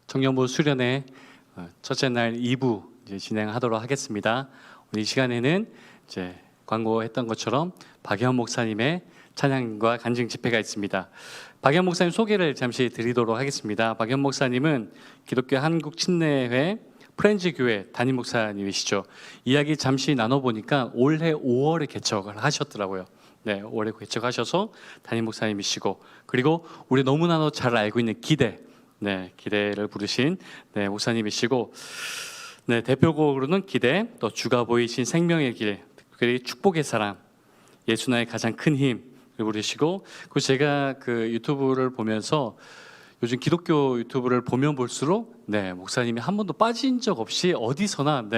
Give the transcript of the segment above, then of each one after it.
청년부 수련회 첫째 날 2부 이제 진행하도록 하겠습니다. 오늘 이 시간에는 이제 광고했던 것처럼 박연 목사님의 찬양과 간증 집회가 있습니다. 박연 목사님 소개를 잠시 드리도록 하겠습니다. 박연 목사님은 기독교 한국 침례회 프렌즈 교회 담임 목사님이시죠. 이야기 잠시 나눠보니까 올해 5월에 개척을 하셨더라고요. 네, 올해 개척하셔서 담임 목사님이시고, 그리고 우리 너무나도 잘 알고 있는 기대를 부르신 목사님이시고, 대표곡으로는 기대, 또 주가 보이신 생명의 길, 그리고 축복의 사랑, 예수 나의 가장 큰 힘을 부르시고, 그 제가 그 유튜브를 보면서 요즘 기독교 유튜브를 보면 볼수록 목사님이 한 번도 빠진 적 없이 어디서나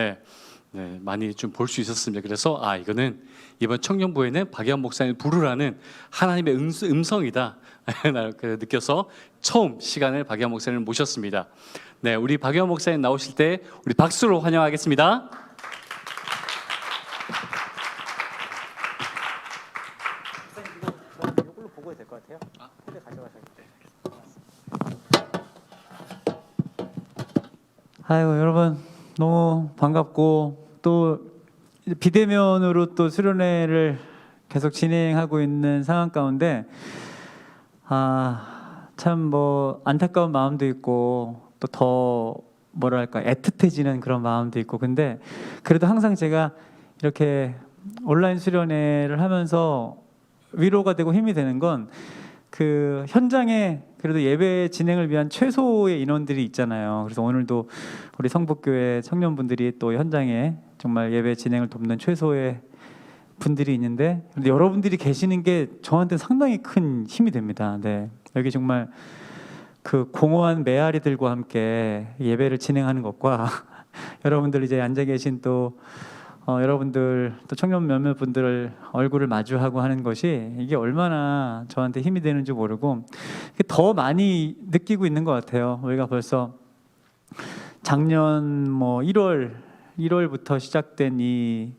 많이 좀 볼 수 있었습니다. 그래서 이거는 이번 청년부에는 박연 목사님 부르라는 하나님의 음성이다 느껴서 처음 시간을 박연 목사님을 모셨습니다. 우리 박연 목사님 나오실 때 우리 박수로 환영하겠습니다. 이걸로 보고 해도 될 것 같아요. 근데 가져가셔야겠죠. 아이고, 여러분 너무 반갑고, 또 비대면으로 또 수련회를 계속 진행하고 있는 상황 가운데 참 뭐 안타까운 마음도 있고, 또 더 뭐랄까 애틋해지는 그런 마음도 있고, 근데 그래도 항상 제가 이렇게 온라인 수련회를 하면서 위로가 되고 힘이 되는 건 그 현장에 그래도 예배 진행을 위한 최소의 인원들이 있잖아요. 그래서 오늘도 우리 성북교회 청년분들이 또 현장에 정말 예배 진행을 돕는 최소의 분들이 있는데, 근데 여러분들이 계시는 게 저한테 상당히 큰 힘이 됩니다. 여기 정말 그 공허한 메아리들과 함께 예배를 진행하는 것과 여러분들 이제 앉아 계신 또 여러분들 또 청년 몇몇 분들 얼굴을 마주하고 하는 것이 이게 얼마나 저한테 힘이 되는지 모르고 더 많이 느끼고 있는 것 같아요. 우리가 벌써 작년 1월부터 시작된 이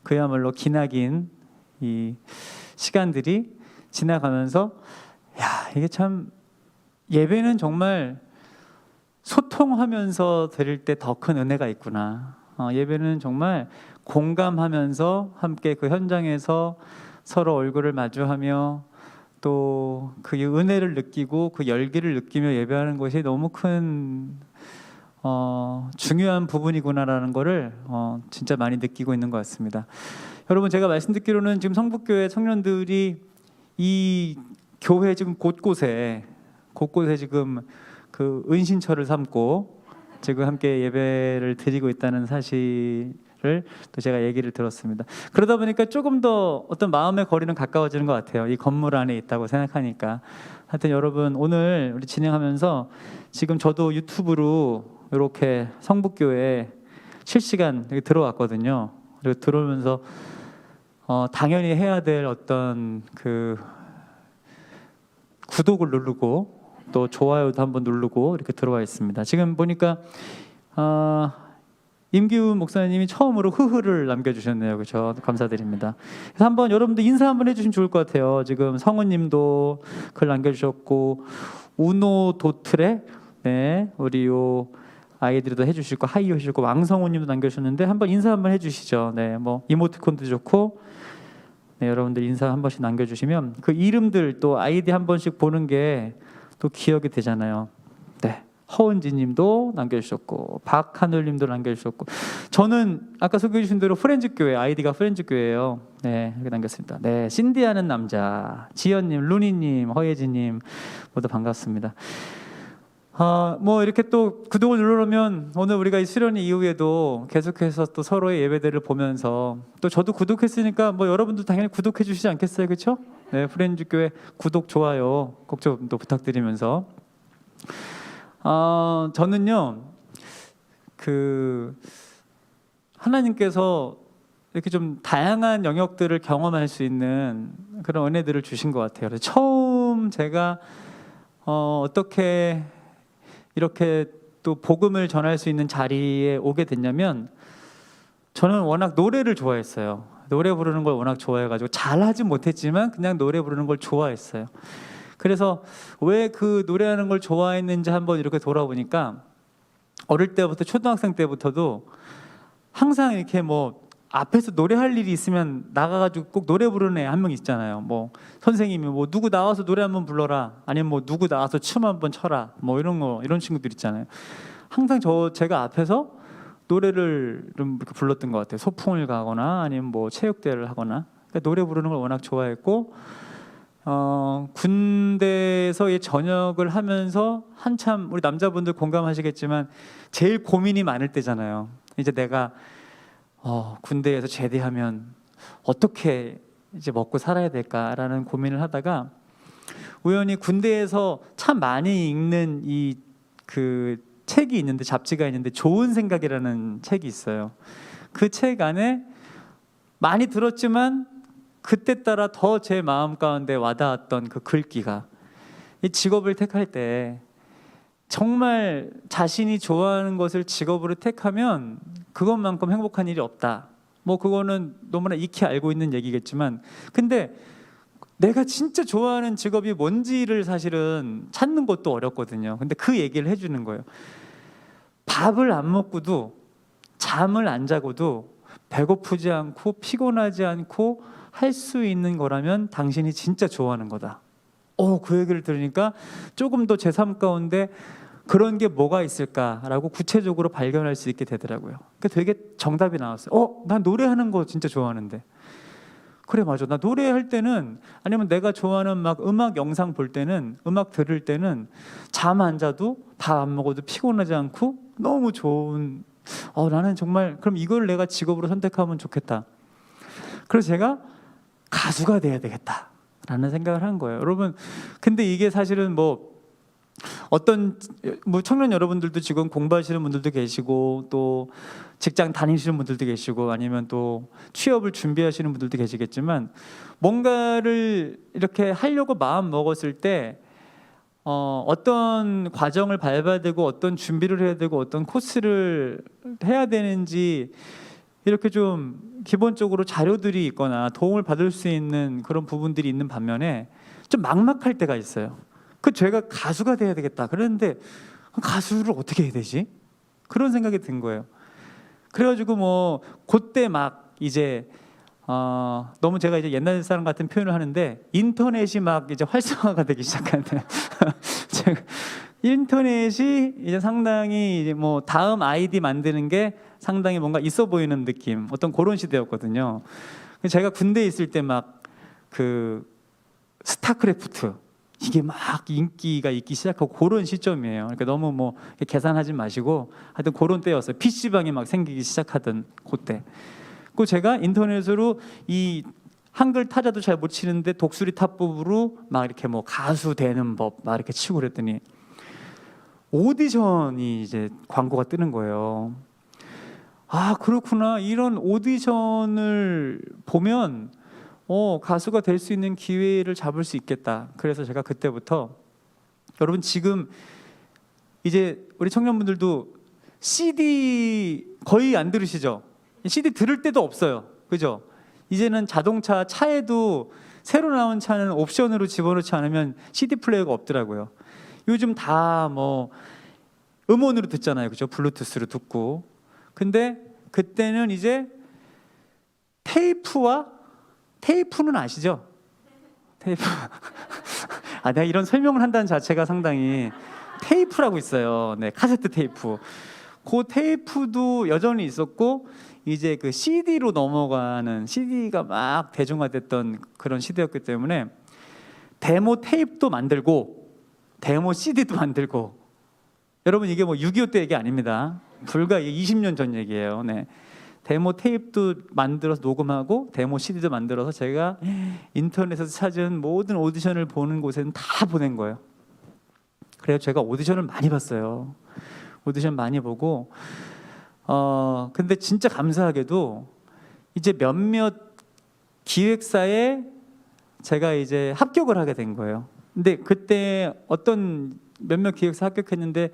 그야말로 기나긴 이 시간들이 지나가면서 이게 참 예배는 정말 소통하면서 드릴 때 더 큰 은혜가 있구나. 예배는 정말 공감하면서 함께 그 현장에서 서로 얼굴을 마주하며 또 그 은혜를 느끼고 그 열기를 느끼며 예배하는 것이 너무 큰 중요한 부분이구나라는 것을 진짜 많이 느끼고 있는 것 같습니다. 여러분, 제가 말씀 듣기로는 지금 성북교회 청년들이 이 교회 지금 곳곳에 지금 그 은신처를 삼고 지금 함께 예배를 드리고 있다는 사실을 또 제가 얘기를 들었습니다. 그러다 보니까 조금 더 어떤 마음의 거리는 가까워지는 것 같아요. 이 건물 안에 있다고 생각하니까. 하여튼 여러분, 오늘 우리 진행하면서 지금 저도 유튜브로 이렇게 성북교회 실시간 들어왔거든요. 그리고 들어오면서 당연히 해야 될 어떤 그 구독을 누르고 또 좋아요도 한번 누르고 이렇게 들어와 있습니다. 지금 보니까 임기훈 목사님이 처음으로 흐흐를 남겨주셨네요. 그렇죠? 감사드립니다. 그래서 한번 여러분들 인사 한번 해주시면 좋을 것 같아요. 지금 성우님도 글 남겨주셨고, 우노 도트레 우리 요 아이들도 해주시고, 하이오 해주시고, 왕성우님도 남겨주셨는데 한번 인사 한번 해주시죠. 뭐 이모티콘도 좋고, 여러분들 인사 한 번씩 남겨주시면 그 이름들 또 아이디 한 번씩 보는 게 또 기억이 되잖아요. 허은지님도 남겨주셨고, 박하늘님도 남겨주셨고, 저는 아까 소개해 주신 대로 프렌즈교회 아이디가 프렌즈교회예요. 이렇게 남겼습니다. 신디하는 남자, 지연님, 루니님, 허예진님 모두 반갑습니다. 뭐 이렇게 또 구독을 누르면 오늘 우리가 이 수련회 이후에도 계속해서 또 서로의 예배들을 보면서, 또 저도 구독했으니까 뭐 여러분도 당연히 구독해 주시지 않겠어요, 그렇죠? 프렌즈교회 구독, 좋아요 꼭 좀 또 부탁드리면서, 저는요 그 하나님께서 이렇게 좀 다양한 영역들을 경험할 수 있는 그런 은혜들을 주신 것 같아요. 그래서 처음 제가 어떻게 이렇게 또 복음을 전할 수 있는 자리에 오게 됐냐면, 저는 워낙 노래를 좋아했어요. 노래 부르는 걸 워낙 좋아해가지고 잘하지 못했지만 그냥 노래 부르는 걸 좋아했어요. 그래서 왜 그 노래하는 걸 좋아했는지 한번 이렇게 돌아보니까 어릴 때부터 초등학생 때부터도 항상 이렇게 뭐 앞에서 노래할 일이 있으면 나가가지고 꼭 노래 부르는 애 한 명 있잖아요. 뭐 선생님이 뭐 누구 나와서 노래 한번 불러라, 아니면 뭐 누구 나와서 춤 한번 춰라, 뭐 이런 거, 이런 친구들 있잖아요. 항상 제가 앞에서 노래를 좀 이렇게 불렀던 것 같아요. 소풍을 가거나 아니면 뭐 체육대회를 하거나. 그러니까 노래 부르는 걸 워낙 좋아했고, 군대에서 전역을 하면서 한참 우리 남자분들 공감하시겠지만 제일 고민이 많을 때잖아요. 이제 내가 군대에서 제대하면 어떻게 이제 먹고 살아야 될까라는 고민을 하다가 우연히 군대에서 참 많이 읽는 그 책이 있는데, 잡지가 있는데 좋은 생각이라는 책이 있어요. 그 책 안에 많이 들었지만 그때 따라 더 제 마음 가운데 와닿았던 그 글귀가, 이 직업을 택할 때 정말 자신이 좋아하는 것을 직업으로 택하면 그것만큼 행복한 일이 없다. 뭐 그거는 너무나 익히 알고 있는 얘기겠지만, 근데 내가 진짜 좋아하는 직업이 뭔지를 사실은 찾는 것도 어렵거든요. 근데 그 얘기를 해주는 거예요. 밥을 안 먹고도, 잠을 안 자고도 배고프지 않고 피곤하지 않고 할 수 있는 거라면 당신이 진짜 좋아하는 거다. 그 얘기를 들으니까 조금 더 제 삶 가운데 그런 게 뭐가 있을까라고 구체적으로 발견할 수 있게 되더라고요. 그러니까 되게 정답이 나왔어요. 난 노래하는 거 진짜 좋아하는데. 그래, 맞아. 나 노래할 때는, 아니면 내가 좋아하는 막 음악 영상 볼 때는, 음악 들을 때는 잠 안 자도 밥 안 먹어도 피곤하지 않고 너무 좋은, 나는 정말 그럼 이걸 내가 직업으로 선택하면 좋겠다. 그래서 제가 가수가 돼야 되겠다라는 생각을 한 거예요. 여러분, 근데 이게 사실은 뭐 청년 여러분들도 지금 공부하시는 분들도 계시고, 또 직장 다니시는 분들도 계시고, 아니면 또 취업을 준비하시는 분들도 계시겠지만, 뭔가를 이렇게 하려고 마음 먹었을 때 어떤 과정을 밟아야 되고, 어떤 준비를 해야 되고, 어떤 코스를 해야 되는지 이렇게 좀 기본적으로 자료들이 있거나 도움을 받을 수 있는 그런 부분들이 있는 반면에 좀 막막할 때가 있어요. 제가 가수가 돼야 되겠다 그랬는데 가수를 어떻게 해야 되지? 그런 생각이 든 거예요. 그래가지고 뭐 그때 막 이제 너무 제가 이제 옛날 사람 같은 표현을 하는데, 인터넷이 막 이제 활성화가 되기 시작하는데 제가 인터넷이 이제 상당히 이제 뭐 다음 아이디 만드는 게 상당히 뭔가 있어 보이는 느낌, 어떤 그런 시대였거든요. 제가 군대에 있을 때 막 그 스타크래프트 이게 막 인기가 있기 시작하고 그런 시점이에요. 그러니까 너무 뭐 계산하지 마시고 하여튼 그런 때였어요. PC방이 막 생기기 시작하던 그때. 제가 인터넷으로 이 한글 타자도 잘 못 치는데 독수리 타법으로 막 이렇게 뭐 가수 되는 법 막 이렇게 치고 그랬더니 오디션이 이제 광고가 뜨는 거예요. 그렇구나. 이런 오디션을 보면 가수가 될 수 있는 기회를 잡을 수 있겠다. 그래서 제가 그때부터, 여러분 지금 이제 우리 청년분들도 CD 거의 안 들으시죠? CD 들을 때도 없어요. 그죠? 이제는 자동차 차에도 새로 나온 차는 옵션으로 집어넣지 않으면 CD 플레이어가 없더라고요. 요즘 다 뭐 음원으로 듣잖아요. 그죠? 블루투스로 듣고. 근데 그때는 이제 테이프는 아시죠? 테이프. 내가 이런 설명을 한다는 자체가 상당히, 테이프라고 있어요. 네, 카세트 테이프. 그 테이프도 여전히 있었고, 이제 그 CD로 넘어가는, CD가 막 대중화됐던 그런 시대였기 때문에 데모 테이프도 만들고 데모 CD도 만들고. 여러분 이게 뭐 6.25 때 얘기 아닙니다. 불과 20년 전 얘기예요. 네. 데모 테이프도 만들어서 녹음하고 데모 CD도 만들어서 제가 인터넷에서 찾은 모든 오디션을 보는 곳에는 다 보낸 거예요. 그래서 제가 오디션을 많이 봤어요. 오디션 많이 보고 근데 진짜 감사하게도 이제 몇몇 기획사에 제가 이제 합격을 하게 된 거예요. 근데 그때 어떤 몇몇 기획사 합격했는데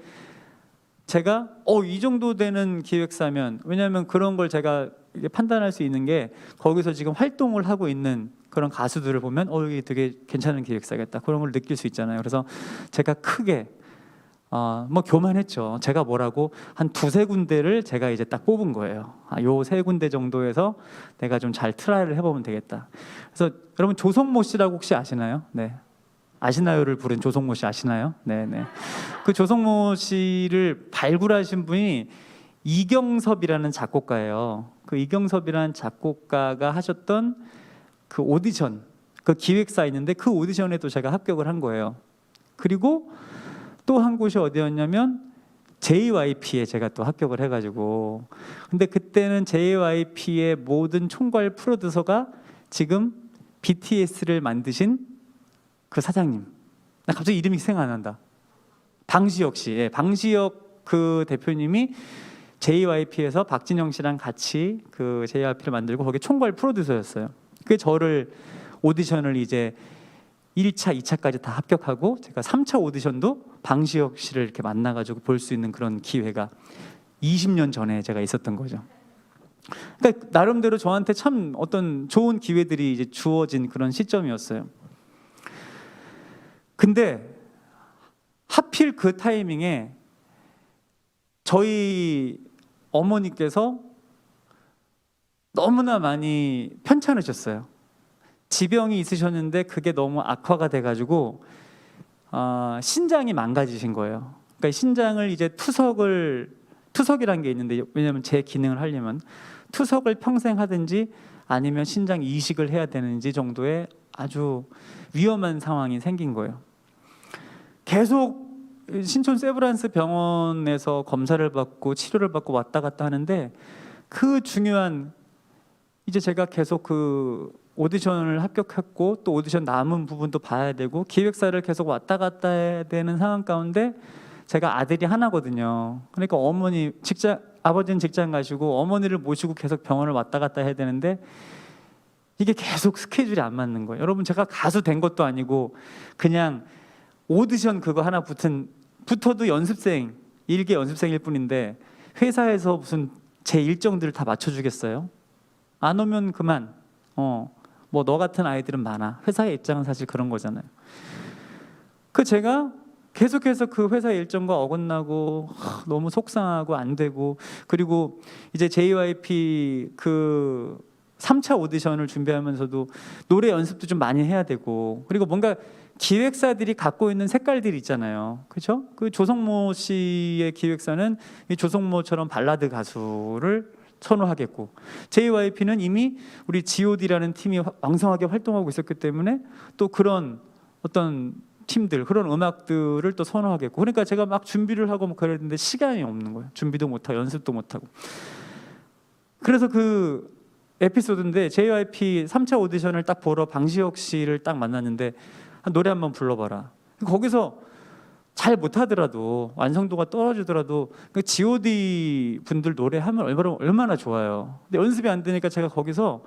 제가 이 정도 되는 기획사면, 왜냐하면 그런 걸 제가 판단할 수 있는 게 거기서 지금 활동을 하고 있는 그런 가수들을 보면 이게 되게 괜찮은 기획사겠다, 그런 걸 느낄 수 있잖아요. 그래서 제가 크게 뭐 교만했죠. 제가 뭐라고 한 두세 군데를 제가 이제 딱 뽑은 거예요. 요 세 군데 정도에서 내가 좀 잘 트라이를 해보면 되겠다. 그래서 여러분 조성모 씨라고 혹시 아시나요? 네. 아시나요를 부른 조성모 씨 아시나요? 네네. 그 조성모 씨를 발굴하신 분이 이경섭이라는 작곡가예요. 그 이경섭이라는 작곡가가 하셨던 그 오디션, 그 기획사 있는데 그 오디션에도 제가 합격을 한 거예요. 그리고 또 한 곳이 어디였냐면 JYP에 제가 또 합격을 해가지고, 근데 그때는 JYP의 모든 총괄 프로듀서가 지금 BTS를 만드신 그 사장님, 나 갑자기 이름이 생각 안 난다. 방시혁 씨, 예, 방시혁 그 대표님이 JYP에서 박진영 씨랑 같이 그 JYP를 만들고 거기 총괄 프로듀서였어요. 그 저를 오디션을 이제 1차, 2차까지 다 합격하고 제가 3차 오디션도 방시혁 씨를 이렇게 만나가지고 볼 수 있는 그런 기회가 20년 전에 제가 있었던 거죠. 그러니까 나름대로 저한테 참 어떤 좋은 기회들이 이제 주어진 그런 시점이었어요. 근데 하필 그 타이밍에 저희 어머니께서 너무나 많이 편찮으셨어요. 지병이 있으셨는데 그게 너무 악화가 돼가지고 신장이 망가지신 거예요. 그러니까 신장을 이제 투석이라는 게 있는데, 왜냐하면 제 기능을 하려면 투석을 평생 하든지 아니면 신장 이식을 해야 되는지 정도의 아주 위험한 상황이 생긴 거예요. 계속 신촌 세브란스 병원에서 검사를 받고 치료를 받고 왔다 갔다 하는데, 그 중요한 이제 제가 계속 그 오디션을 합격했고 또 오디션 남은 부분도 봐야 되고 기획사를 계속 왔다 갔다 해야 되는 상황 가운데 제가 아들이 하나거든요. 그러니까 아버지는 직장 가시고 어머니를 모시고 계속 병원을 왔다 갔다 해야 되는데 이게 계속 스케줄이 안 맞는 거예요. 여러분, 제가 가수 된 것도 아니고 그냥 오디션 그거 하나 붙어도 연습생, 일개 연습생일 뿐인데 회사에서 무슨 제 일정들을 다 맞춰주겠어요? 안 오면 그만. 뭐 너 같은 아이들은 많아. 회사의 입장은 사실 그런 거잖아요. 제가 계속해서 그 회사의 일정과 어긋나고 너무 속상하고 안 되고, 그리고 이제 JYP 그 3차 오디션을 준비하면서도 노래 연습도 좀 많이 해야 되고, 그리고 뭔가 기획사들이 갖고 있는 색깔들이 있잖아요. 그렇죠? 그 조성모 씨의 기획사는 이 조성모처럼 발라드 가수를 선호하겠고, JYP는 이미 우리 G.O.D라는 팀이 왕성하게 활동하고 있었기 때문에 또 그런 어떤 팀들, 그런 음악들을 또 선호하겠고, 그러니까 제가 막 준비를 하고 뭐 그랬는데 시간이 없는 거예요. 준비도 못하고 연습도 못하고. 그래서 그 에피소드인데, JYP 3차 오디션을 딱 보러 방시혁 씨를 딱 만났는데 노래 한번 불러봐라. 거기서 잘 못하더라도, 완성도가 떨어지더라도 그 G.O.D 분들 노래하면 얼마나 좋아요. 근데 연습이 안 되니까 제가 거기서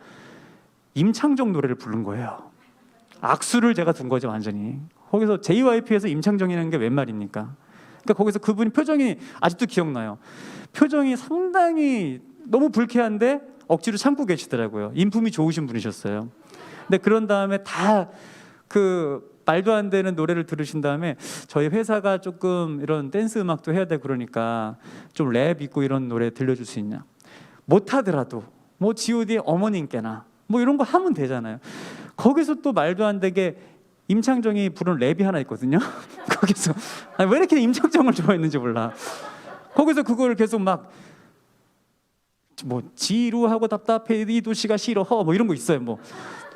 임창정 노래를 부른 거예요. 악수를 제가 둔 거죠, 완전히. 거기서 JYP에서 임창정이라는 게 웬 말입니까? 그러니까 거기서 그분이 표정이 아직도 기억나요. 표정이 상당히 너무 불쾌한데 억지로 참고 계시더라고요. 인품이 좋으신 분이셨어요. 근데 그런 다음에 다 그 말도 안 되는 노래를 들으신 다음에 저희 회사가 조금 이런 댄스 음악도 해야 돼, 그러니까 좀 랩 있고 이런 노래 들려줄 수 있냐. 못하더라도 뭐 G.O.D의 어머님께나 뭐 이런 거 하면 되잖아요. 거기서 또 말도 안 되게 임창정이 부른 랩이 하나 있거든요. 거기서 왜 이렇게 임창정을 좋아했는지 몰라. 거기서 그거를 계속 막 뭐 지루하고 답답해 이 도시가 싫어 뭐 이런 거 있어요. 뭐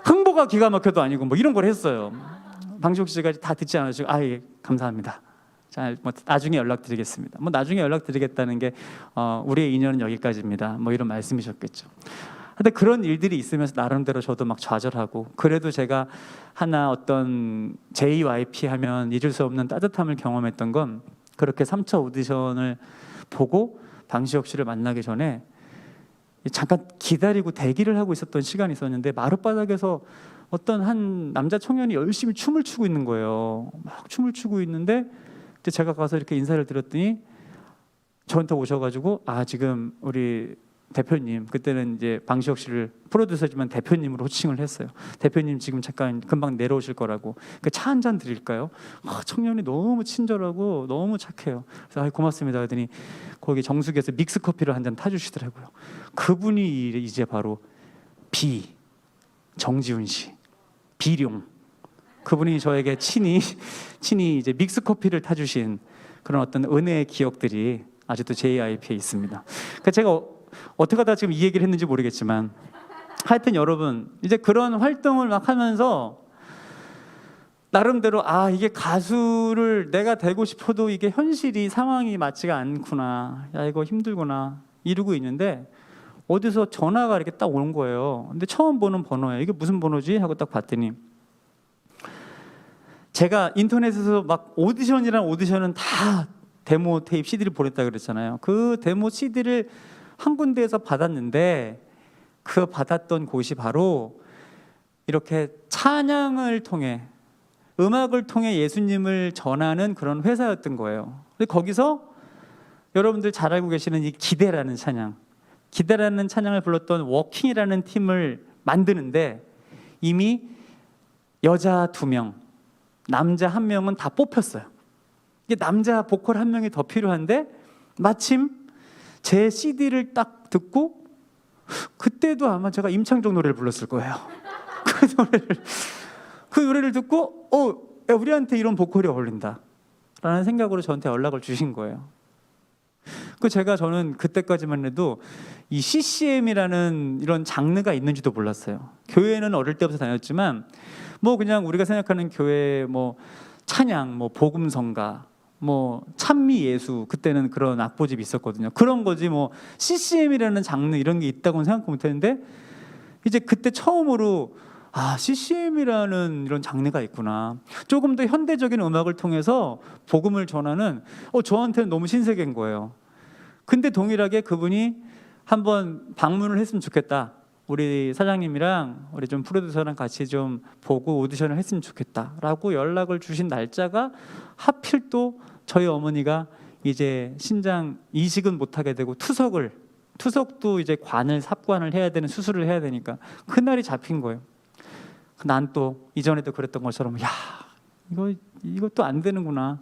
흥보가 기가 막혀도 아니고 뭐 이런 걸 했어요. 방시혁 씨가 다 듣지 않으시고 예, 감사합니다. 자, 뭐 나중에 연락드리겠습니다. 뭐 나중에 연락드리겠다는 게 우리의 인연은 여기까지입니다. 뭐 이런 말씀이셨겠죠. 근데 그런 일들이 있으면서 나름대로 저도 막 좌절하고, 그래도 제가 하나 어떤 JYP 하면 잊을 수 없는 따뜻함을 경험했던 건, 그렇게 3차 오디션을 보고 방시혁 씨를 만나기 전에 잠깐 기다리고 대기를 하고 있었던 시간이 있었는데, 마룻바닥에서 어떤 한 남자 청년이 열심히 춤을 추고 있는 거예요. 막 춤을 추고 있는데 제가 가서 이렇게 인사를 드렸더니 저한테 오셔가지고 지금 우리 대표님, 그때는 이제 방시혁 씨를 프로듀서지만 대표님으로 호칭을 했어요. 대표님 지금 잠깐 금방 내려오실 거라고. 그 차 한 잔 드릴까요? 청년이 너무 친절하고 너무 착해요. 그래서 고맙습니다 하더니 거기 정수기에서 믹스 커피를 한 잔 타주시더라고요. 그분이 이제 바로 정지훈 씨, 비룡. 그분이 저에게 친히 이제 믹스 커피를 타주신 그런 어떤 은혜의 기억들이 아직도 JIP에 있습니다. 그러니까 제가 어떻게 하다 지금 이 얘기를 했는지 모르겠지만 하여튼 여러분 이제 그런 활동을 막 하면서 나름대로 이게 가수를 내가 되고 싶어도 이게 현실이 상황이 맞지가 않구나, 야 이거 힘들구나 이러고 있는데 어디서 전화가 이렇게 딱 오는 거예요. 근데 처음 보는 번호예요. 이게 무슨 번호지 하고 딱 봤더니 제가 인터넷에서 막 오디션은 다 데모 테이프 CD를 보냈다 그랬잖아요. 그 데모 CD를 한 군데에서 받았는데 그 받았던 곳이 바로 이렇게 찬양을 통해, 음악을 통해 예수님을 전하는 그런 회사였던 거예요. 근데 거기서 여러분들 잘 알고 계시는 이 기대라는 찬양을 불렀던 워킹이라는 팀을 만드는데 이미 여자 2명, 남자 1명은 다 뽑혔어요. 이게 남자 보컬 1명이 더 필요한데 마침 제 CD를 딱 듣고, 그때도 아마 제가 임창정 노래를 불렀을 거예요. 그 노래를 듣고 야, 우리한테 이런 보컬이 어울린다 라는 생각으로 저한테 연락을 주신 거예요. 저는 그때까지만 해도 이 CCM이라는 이런 장르가 있는지도 몰랐어요. 교회는 어릴 때부터 다녔지만 뭐 그냥 우리가 생각하는 교회 뭐 찬양, 뭐 복음성가, 뭐 찬미 예수, 그때는 그런 악보집이 있었거든요. 그런 거지 뭐 CCM이라는 장르 이런 게 있다고는 생각 못했는데 이제 그때 처음으로 CCM이라는 이런 장르가 있구나, 조금 더 현대적인 음악을 통해서 복음을 전하는, 저한테는 너무 신세계인 거예요. 근데 동일하게 그분이 한번 방문을 했으면 좋겠다, 우리 사장님이랑 우리 좀 프로듀서랑 같이 좀 보고 오디션을 했으면 좋겠다라고 연락을 주신 날짜가 하필 또 저희 어머니가 이제 신장 이식은 못하게 되고 투석도 이제 삽관을 해야 되는 수술을 해야 되니까 그날이 잡힌 거예요. 난 또 이전에도 그랬던 것처럼 이것도 안 되는구나.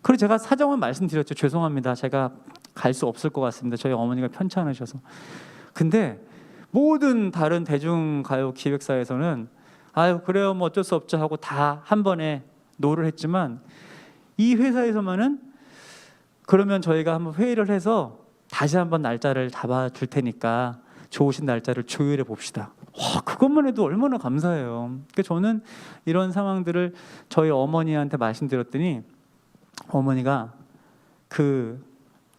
그래서 제가 사정은 말씀드렸죠. 죄송합니다, 제가 갈 수 없을 것 같습니다, 저희 어머니가 편찮으셔서. 근데 모든 다른 대중가요 기획사에서는 그래요 뭐 어쩔 수 없죠 하고 다 한 번에 노를 했지만 이 회사에서만은 그러면 저희가 한번 회의를 해서 다시 한번 날짜를 잡아줄 테니까 좋으신 날짜를 조율해 봅시다. 그것만 해도 얼마나 감사해요. 그러니까 저는 이런 상황들을 저희 어머니한테 말씀드렸더니 어머니가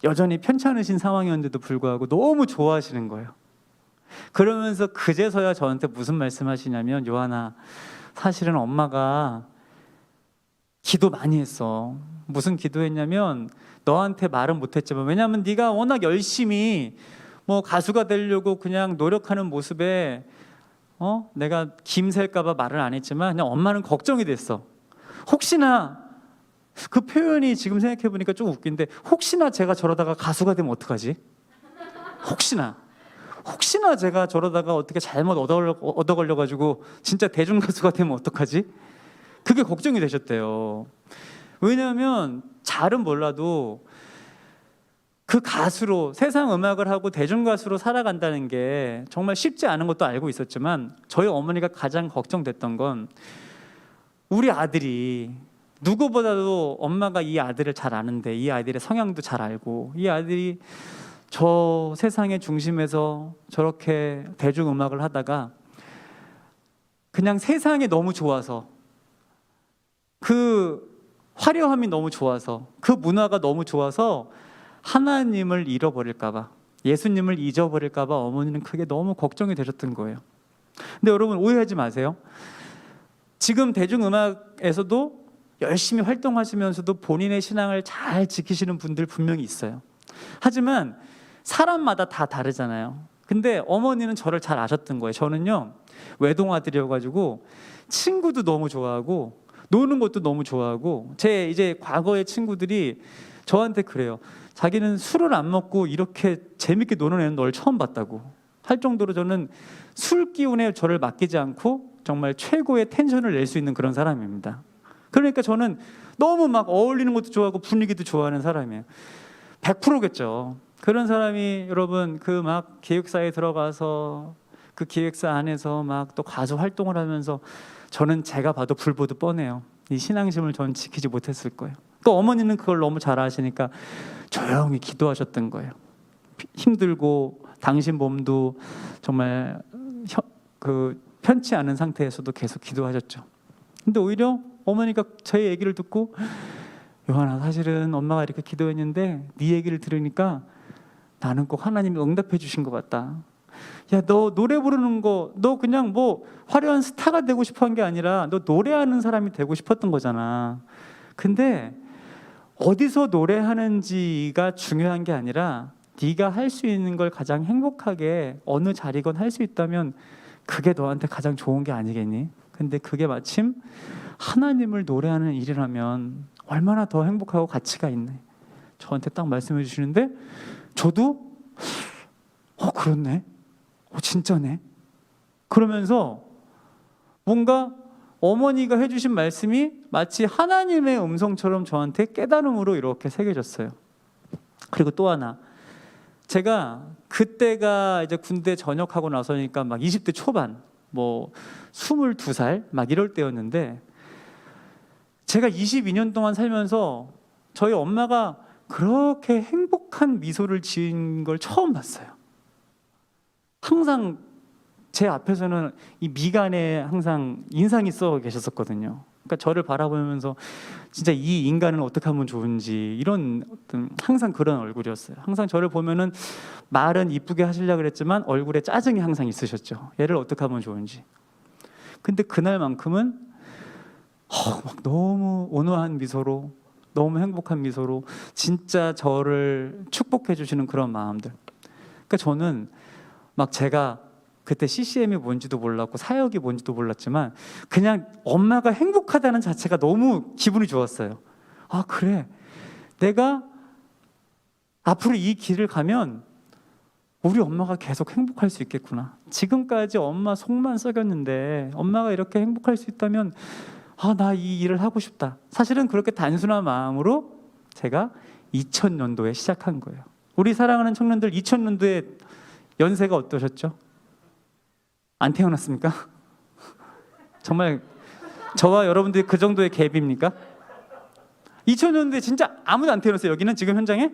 여전히 편찮으신 상황이었는데도 불구하고 너무 좋아하시는 거예요. 그러면서 그제서야 저한테 무슨 말씀하시냐면, 요한아, 사실은 엄마가 기도 많이 했어. 무슨 기도했냐면, 너한테 말은 못했지만, 왜냐하면 네가 워낙 열심히 뭐 가수가 되려고 그냥 노력하는 모습에 내가 김셀까봐 말을 안 했지만 그냥 엄마는 걱정이 됐어. 혹시나, 그 표현이 지금 생각해 보니까 좀 웃긴데, 혹시나 제가 저러다가 가수가 되면 어떡하지? 혹시나 제가 저러다가 어떻게 잘못 얻어 걸려가지고 진짜 대중 가수가 되면 어떡하지? 그게 걱정이 되셨대요. 왜냐하면 잘은 몰라도 그 가수로 세상 음악을 하고 대중 가수로 살아간다는 게 정말 쉽지 않은 것도 알고 있었지만, 저희 어머니가 가장 걱정됐던 건 우리 아들이, 누구보다도 엄마가 이 아들을 잘 아는데 이 아들의 성향도 잘 알고 이 아들이 저 세상의 중심에서 저렇게 대중음악을 하다가 그냥 세상이 너무 좋아서, 그 화려함이 너무 좋아서, 그 문화가 너무 좋아서 하나님을 잃어버릴까봐, 예수님을 잊어버릴까봐 어머니는 그게 너무 걱정이 되셨던 거예요. 근데 여러분 오해하지 마세요. 지금 대중음악에서도 열심히 활동하시면서도 본인의 신앙을 잘 지키시는 분들 분명히 있어요. 하지만 사람마다 다 다르잖아요. 근데 어머니는 저를 잘 아셨던 거예요. 저는요, 외동아들이어가지고 친구도 너무 좋아하고 노는 것도 너무 좋아하고, 제 이제 과거의 친구들이 저한테 그래요. 자기는 술을 안 먹고 이렇게 재밌게 노는 애는 널 처음 봤다고 할 정도로 저는 술 기운에 저를 맡기지 않고 정말 최고의 텐션을 낼 수 있는 그런 사람입니다. 그러니까 저는 너무 막 어울리는 것도 좋아하고 분위기도 좋아하는 사람이에요. 100%겠죠. 그런 사람이 여러분 그 막 기획사에 들어가서 그 기획사 안에서 막 또 가수 활동을 하면서 저는 제가 봐도 불보듯 뻔해요. 이 신앙심을 전 지키지 못했을 거예요. 또 어머니는 그걸 너무 잘 아시니까 조용히 기도하셨던 거예요. 힘들고 당신 몸도 정말 편치 않은 상태에서도 계속 기도하셨죠. 근데 오히려 어머니가 제 얘기를 듣고 요한아, 사실은 엄마가 이렇게 기도했는데 네 얘기를 들으니까 나는 꼭 하나님이 응답해 주신 것 같다. 야, 너 노래 부르는 거, 너 그냥 뭐 화려한 스타가 되고 싶어 한 게 아니라 너 노래하는 사람이 되고 싶었던 거잖아. 근데 어디서 노래하는지가 중요한 게 아니라 네가 할 수 있는 걸 가장 행복하게 어느 자리건 할 수 있다면 그게 너한테 가장 좋은 게 아니겠니? 근데 그게 마침 하나님을 노래하는 일이라면 얼마나 더 행복하고 가치가 있네. 저한테 딱 말씀해 주시는데 저도 그렇네. 진짜네. 그러면서 뭔가 어머니가 해주신 말씀이 마치 하나님의 음성처럼 저한테 깨달음으로 이렇게 새겨졌어요. 그리고 또 하나, 제가 그때가 이제 군대 전역하고 나서니까 막 20대 초반, 뭐 22살 막 이럴 때였는데 제가 22년 동안 살면서 저희 엄마가 그렇게 행복한 미소를 지은 걸 처음 봤어요. 항상 제 앞에서는 이 미간에 항상 인상이 써 계셨었거든요. 그러니까 저를 바라보면서 진짜 이 인간은 어떻게 하면 좋은지 이런 어떤 항상 그런 얼굴이었어요. 항상 저를 보면은 말은 이쁘게 하시려고 그랬지만 얼굴에 짜증이 항상 있으셨죠. 얘를 어떻게 하면 좋은지. 근데 그날만큼은 막 너무 온화한 미소로, 너무 행복한 미소로 진짜 저를 축복해 주시는 그런 마음들. 그러니까 저는 막 제가 그때 CCM이 뭔지도 몰랐고 사역이 뭔지도 몰랐지만 그냥 엄마가 행복하다는 자체가 너무 기분이 좋았어요. 아, 그래, 내가 앞으로 이 길을 가면 우리 엄마가 계속 행복할 수 있겠구나. 지금까지 엄마 속만 썩였는데 엄마가 이렇게 행복할 수 있다면 나 이 일을 하고 싶다. 사실은 그렇게 단순한 마음으로 제가 2000년도에 시작한 거예요. 우리 사랑하는 청년들 2000년도에 연세가 어떠셨죠? 안 태어났습니까? 정말 저와 여러분들이 그 정도의 갭입니까? 2000년도에 진짜 아무도 안 태어났어요. 여기는 지금 현장에?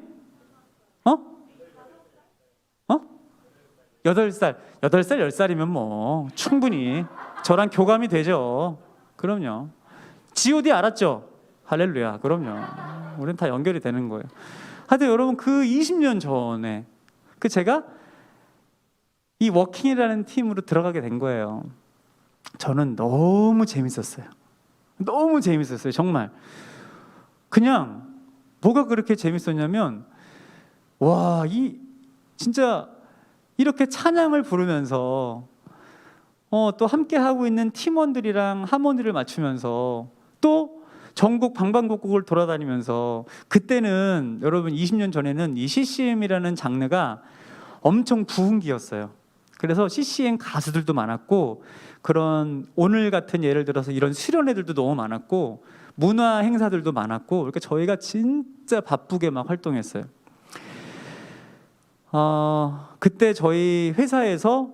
8살, 10살이면 뭐 충분히 저랑 교감이 되죠. 그럼요. G.O.D 알았죠? 할렐루야. 그럼요. 우리는 다 연결이 되는 거예요. 하여튼 여러분 그 20년 전에 제가 이 워킹이라는 팀으로 들어가게 된 거예요. 저는 너무 재밌었어요. 너무 재밌었어요. 정말. 그냥 뭐가 그렇게 재밌었냐면 진짜 이렇게 찬양을 부르면서 또 함께 하고 있는 팀원들이랑 하모니를 맞추면서 또 전국 방방곡곡을 돌아다니면서 그때는 여러분 20년 전에는 이 CCM이라는 장르가 엄청 부흥기였어요. 그래서 CCM 가수들도 많았고 그런 오늘 같은 예를 들어서 이런 수련회들도 너무 많았고 문화 행사들도 많았고 그러니까 저희가 진짜 바쁘게 막 활동했어요. 그때 저희 회사에서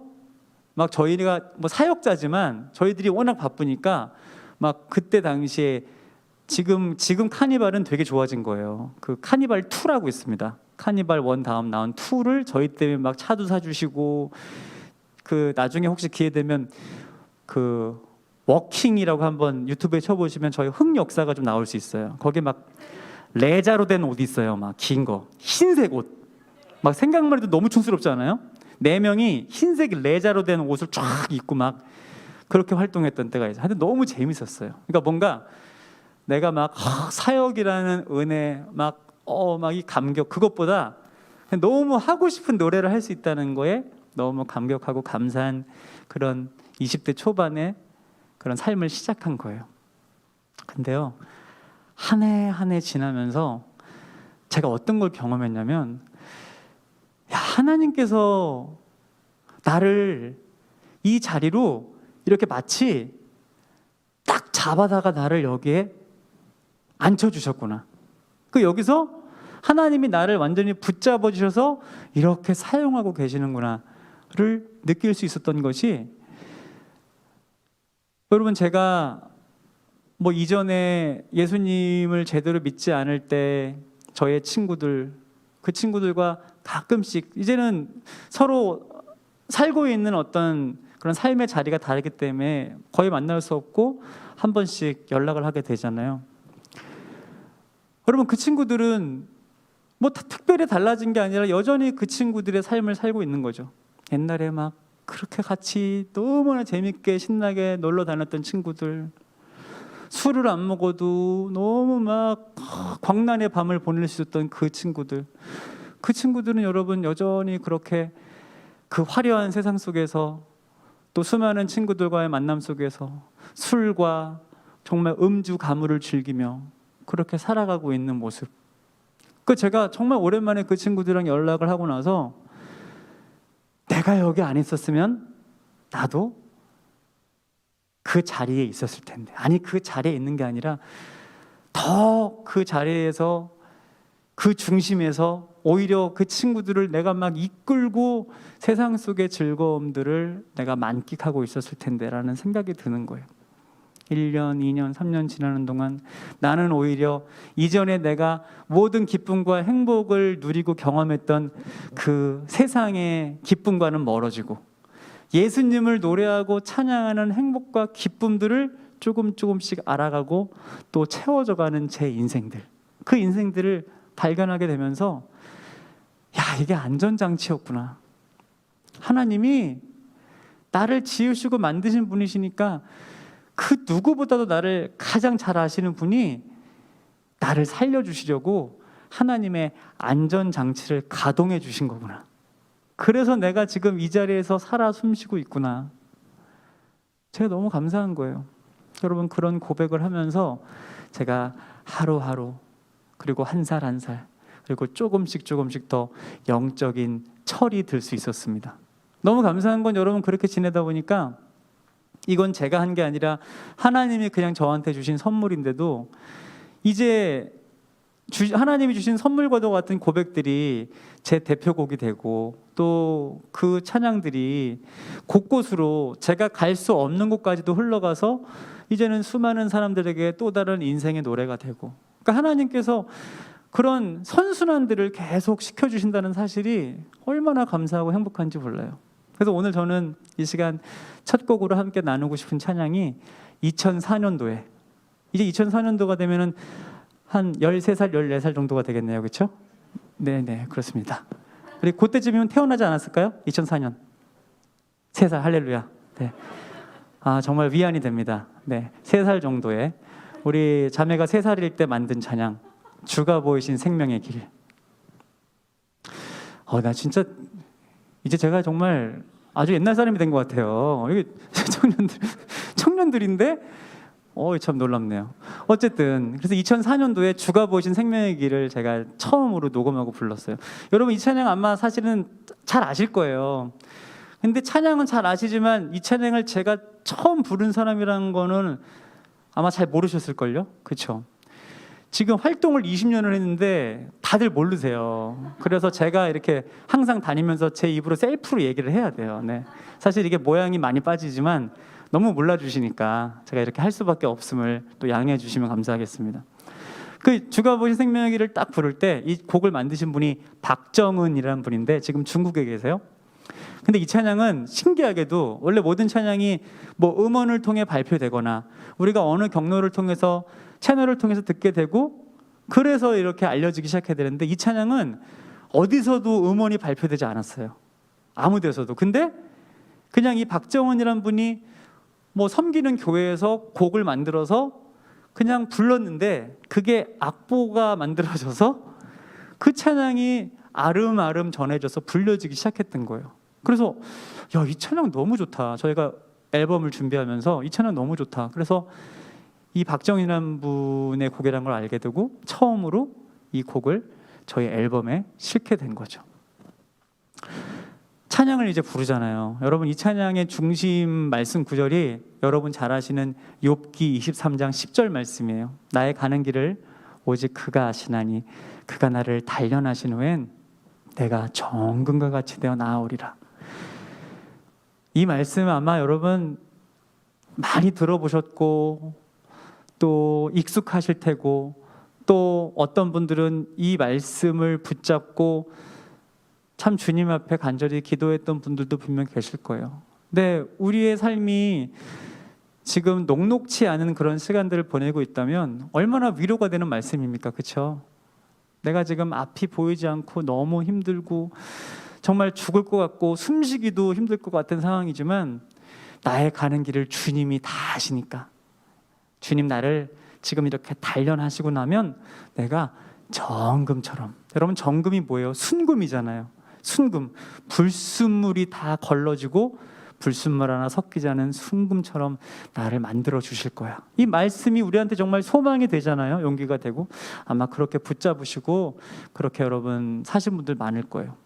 막 저희가 뭐 사역자지만 저희들이 워낙 바쁘니까 막 그때 당시에 지금 카니발은 되게 좋아진 거예요. 그 카니발 2라고 있습니다. 카니발 1 다음 나온 2를 저희 때문에 막 차도 사주시고 그 나중에 혹시 기회 되면 그 워킹이라고 한번 유튜브에 쳐보시면 저희 흑역사가 좀 나올 수 있어요. 거기 막 레자로 된 옷 있어요. 막 긴 거 흰색 옷 막 생각만 해도 너무 촌스럽지 않아요? 4명이 흰색 레자로 된 옷을 쫙 입고 막 그렇게 활동했던 때가 있어요. 하여튼 너무 재밌었어요. 그러니까 뭔가 내가 막 사역이라는 은혜 막 이 감격 그것보다 너무 하고 싶은 노래를 할 수 있다는 거에 너무 감격하고 감사한 그런 20대 초반의 그런 삶을 시작한 거예요. 근데요, 한 해 한 해 지나면서 제가 어떤 걸 경험했냐면, 야, 하나님께서 나를 이 자리로 이렇게 마치 딱 잡아다가 나를 여기에 앉혀주셨구나. 그 여기서 하나님이 나를 완전히 붙잡아 주셔서 이렇게 사용하고 계시는구나를 느낄 수 있었던 것이, 여러분, 제가 뭐 이전에 예수님을 제대로 믿지 않을 때 저의 친구들, 그 친구들과 가끔씩, 이제는 서로 살고 있는 어떤 그런 삶의 자리가 다르기 때문에 거의 만날 수 없고 한 번씩 연락을 하게 되잖아요. 여러분, 그 친구들은 뭐 특별히 달라진 게 아니라 여전히 그 친구들의 삶을 살고 있는 거죠. 옛날에 막 그렇게 같이 너무나 재밌게 신나게 놀러 다녔던 친구들, 술을 안 먹어도 너무 막 광란의 밤을 보낼 수 있었던 그 친구들, 그 친구들은 여러분 여전히 그렇게 그 화려한 세상 속에서, 또 수많은 친구들과의 만남 속에서 술과 정말 음주 가무를 즐기며 그렇게 살아가고 있는 모습. 그 제가 정말 오랜만에 그 친구들이랑 연락을 하고 나서, 내가 여기 안 있었으면 나도 그 자리에 있었을 텐데, 아니 그 자리에 있는 게 아니라 더 그 자리에서, 그 중심에서 오히려 그 친구들을 내가 막 이끌고 세상 속의 즐거움들을 내가 만끽하고 있었을 텐데 라는 생각이 드는 거예요. 1년, 2년, 3년 지나는 동안 나는 오히려 이전에 내가 모든 기쁨과 행복을 누리고 경험했던 그 세상의 기쁨과는 멀어지고, 예수님을 노래하고 찬양하는 행복과 기쁨들을 조금씩 알아가고 또 채워져가는 제 인생들, 그 인생들을 발견하게 되면서, 야, 이게 안전장치였구나. 하나님이 나를 지으시고 만드신 분이시니까 그 누구보다도 나를 가장 잘 아시는 분이 나를 살려주시려고 하나님의 안전장치를 가동해 주신 거구나. 그래서 내가 지금 이 자리에서 살아 숨쉬고 있구나. 제가 너무 감사한 거예요. 여러분, 그런 고백을 하면서 제가 하루하루, 그리고 한 살 한 살, 그리고 조금씩 더 영적인 철이 들 수 있었습니다. 너무 감사한 건, 여러분, 그렇게 지내다 보니까 이건 제가 한 게 아니라 하나님이 그냥 저한테 주신 선물인데도, 이제 하나님이 주신 선물과도 같은 고백들이 제 대표곡이 되고, 또 그 찬양들이 곳곳으로 제가 갈 수 없는 곳까지도 흘러가서 이제는 수많은 사람들에게 또 다른 인생의 노래가 되고, 그러니까 하나님께서 그런 선순환들을 계속 시켜주신다는 사실이 얼마나 감사하고 행복한지 몰라요. 그래서 오늘 저는 이 시간 첫 곡으로 함께 나누고 싶은 찬양이 2004년도에, 이제 2004년도가 되면은 한 13살, 14살 정도가 되겠네요. 그렇죠? 네, 그렇습니다. 우리 그때쯤이면 태어나지 않았을까요? 2004년. 3살, 할렐루야. 네. 아, 정말 위안이 됩니다. 네, 3살 정도에 우리 자매가 3살일 때 만든 찬양, 주가 보이신 생명의 길. 나 진짜 이제 제가 정말 아주 옛날 사람이 된 것 같아요. 이게 청년들인데 참 놀랍네요. 어쨌든 그래서 2004년도에 주가 보이신 생명의 길을 제가 처음으로 녹음하고 불렀어요. 여러분, 이 찬양 아마 사실은 잘 아실 거예요. 근데 찬양은 잘 아시지만 이 찬양을 제가 처음 부른 사람이라는 거는 아마 잘 모르셨을걸요? 그렇죠? 지금 활동을 20년을 했는데 다들 모르세요. 그래서 제가 이렇게 항상 다니면서 제 입으로 셀프로 얘기를 해야 돼요. 네. 사실 이게 모양이 많이 빠지지만 너무 몰라주시니까 제가 이렇게 할 수밖에 없음을 또 양해해 주시면 감사하겠습니다. 그 주가 보신 생명의 길을 딱 부를 때 이 곡을 만드신 분이 박정은이라는 분인데 지금 중국에 계세요. 근데 이 찬양은 신기하게도 원래 모든 찬양이 뭐 음원을 통해 발표되거나 우리가 어느 경로를 통해서 채널을 통해서 듣게 되고 그래서 이렇게 알려지기 시작해야 되는데, 이 찬양은 어디서도 음원이 발표되지 않았어요. 아무 데서도. 근데 그냥 이 박정원이란 분이 뭐 섬기는 교회에서 곡을 만들어서 그냥 불렀는데 그게 악보가 만들어져서 그 찬양이 아름아름 전해져서 불려지기 시작했던 거예요. 그래서 야, 이 찬양 너무 좋다. 저희가 앨범을 준비하면서 이 찬양 너무 좋다. 그래서 이 박정인이라는 분의 곡이라는 걸 알게 되고 처음으로 이 곡을 저희 앨범에 실게 된 거죠. 찬양을 이제 부르잖아요. 여러분, 이 찬양의 중심 말씀 구절이 여러분 잘 아시는 욥기 23장 10절 말씀이에요. 나의 가는 길을 오직 그가 아시나니 그가 나를 단련하신 후엔 내가 정금과 같이 되어 나아오리라. 이 말씀 아마 여러분 많이 들어보셨고 또 익숙하실 테고, 또 어떤 분들은 이 말씀을 붙잡고 참 주님 앞에 간절히 기도했던 분들도 분명 계실 거예요. 근데 우리의 삶이 지금 녹록치 않은 그런 시간들을 보내고 있다면 얼마나 위로가 되는 말씀입니까? 그렇죠? 내가 지금 앞이 보이지 않고 너무 힘들고 정말 죽을 것 같고 숨쉬기도 힘들 것 같은 상황이지만 나의 가는 길을 주님이 다 아시니까, 주님 나를 지금 이렇게 단련하시고 나면 내가 정금처럼, 여러분 정금이 뭐예요? 순금이잖아요. 순금, 불순물이 다 걸러지고 불순물 하나 섞이지 않은 순금처럼 나를 만들어 주실 거야. 이 말씀이 우리한테 정말 소망이 되잖아요. 용기가 되고. 아마 그렇게 붙잡으시고 그렇게 여러분 사신 분들 많을 거예요.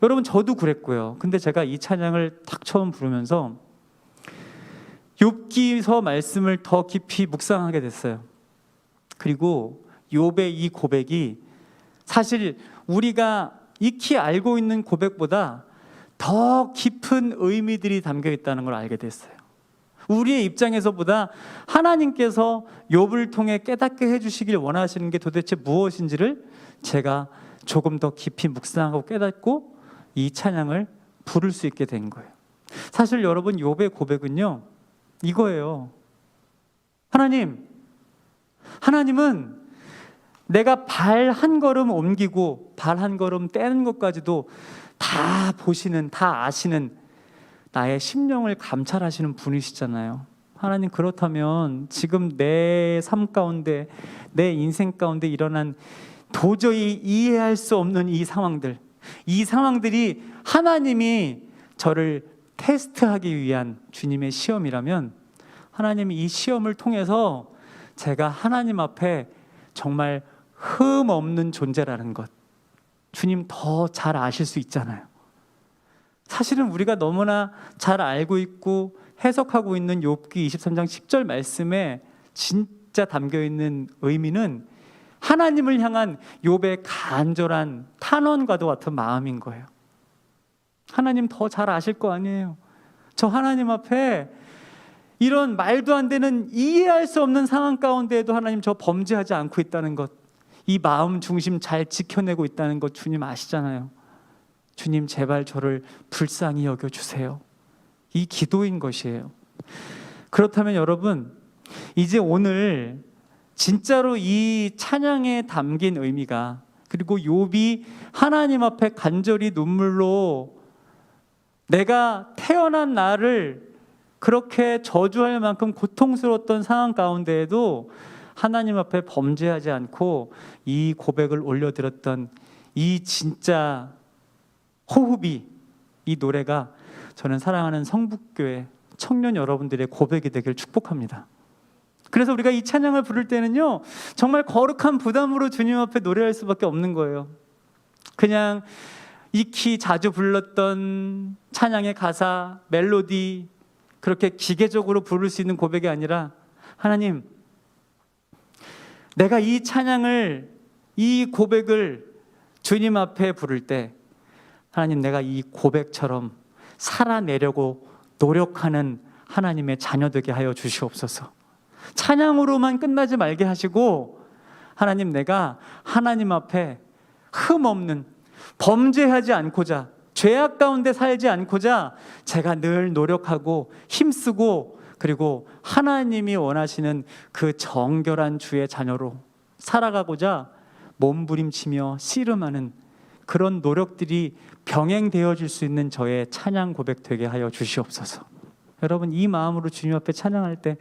여러분 저도 그랬고요. 근데 제가 이 찬양을 딱 처음 부르면서 욥기서 말씀을 더 깊이 묵상하게 됐어요. 그리고 욥의 이 고백이 사실 우리가 익히 알고 있는 고백보다 더 깊은 의미들이 담겨 있다는 걸 알게 됐어요. 우리의 입장에서보다 하나님께서 욥을 통해 깨닫게 해주시길 원하시는 게 도대체 무엇인지를 제가 조금 더 깊이 묵상하고 깨닫고 이 찬양을 부를 수 있게 된 거예요. 사실 여러분 욥의 고백은요 이거예요. 하나님은 내가 발 한 걸음 옮기고 발 한 걸음 떼는 것까지도 다 보시는, 다 아시는, 나의 심령을 감찰하시는 분이시잖아요. 하나님, 그렇다면 지금 내 삶 가운데, 내 인생 가운데 일어난 도저히 이해할 수 없는 이 상황들이 하나님이 저를 테스트하기 위한 주님의 시험이라면, 하나님이 이 시험을 통해서 제가 하나님 앞에 정말 흠 없는 존재라는 것, 주님 더 잘 아실 수 있잖아요. 사실은 우리가 너무나 잘 알고 있고 해석하고 있는 욥기 23장 10절 말씀에 진짜 담겨 있는 의미는 하나님을 향한 욥의 간절한 탄원과도 같은 마음인 거예요. 하나님 더 잘 아실 거 아니에요. 저 하나님 앞에 이런 말도 안 되는, 이해할 수 없는 상황 가운데에도 하나님 저 범죄하지 않고 있다는 것, 이 마음 중심 잘 지켜내고 있다는 것 주님 아시잖아요. 주님 제발 저를 불쌍히 여겨주세요. 이 기도인 것이에요. 그렇다면 여러분, 이제 오늘 진짜로 이 찬양에 담긴 의미가, 그리고 욥이 하나님 앞에 간절히 눈물로 내가 태어난 나를 그렇게 저주할 만큼 고통스러웠던 상황 가운데에도 하나님 앞에 범죄하지 않고 이 고백을 올려드렸던 이 진짜 호흡이, 이 노래가 저는 사랑하는 성북교회 청년 여러분들의 고백이 되길 축복합니다. 그래서 우리가 이 찬양을 부를 때는요 정말 거룩한 부담으로 주님 앞에 노래할 수밖에 없는 거예요. 그냥 익히 자주 불렀던 찬양의 가사, 멜로디, 그렇게 기계적으로 부를 수 있는 고백이 아니라, 하나님, 내가 이 찬양을, 이 고백을 주님 앞에 부를 때 하나님, 내가 이 고백처럼 살아내려고 노력하는 하나님의 자녀 되게 하여 주시옵소서. 찬양으로만 끝나지 말게 하시고, 하나님, 내가 하나님 앞에 흠없는, 범죄하지 않고자, 죄악 가운데 살지 않고자 제가 늘 노력하고 힘쓰고, 그리고 하나님이 원하시는 그 정결한 주의 자녀로 살아가고자 몸부림치며 씨름하는 그런 노력들이 병행되어질 수 있는 저의 찬양 고백 되게 하여 주시옵소서. 여러분, 이 마음으로 주님 앞에 찬양할 때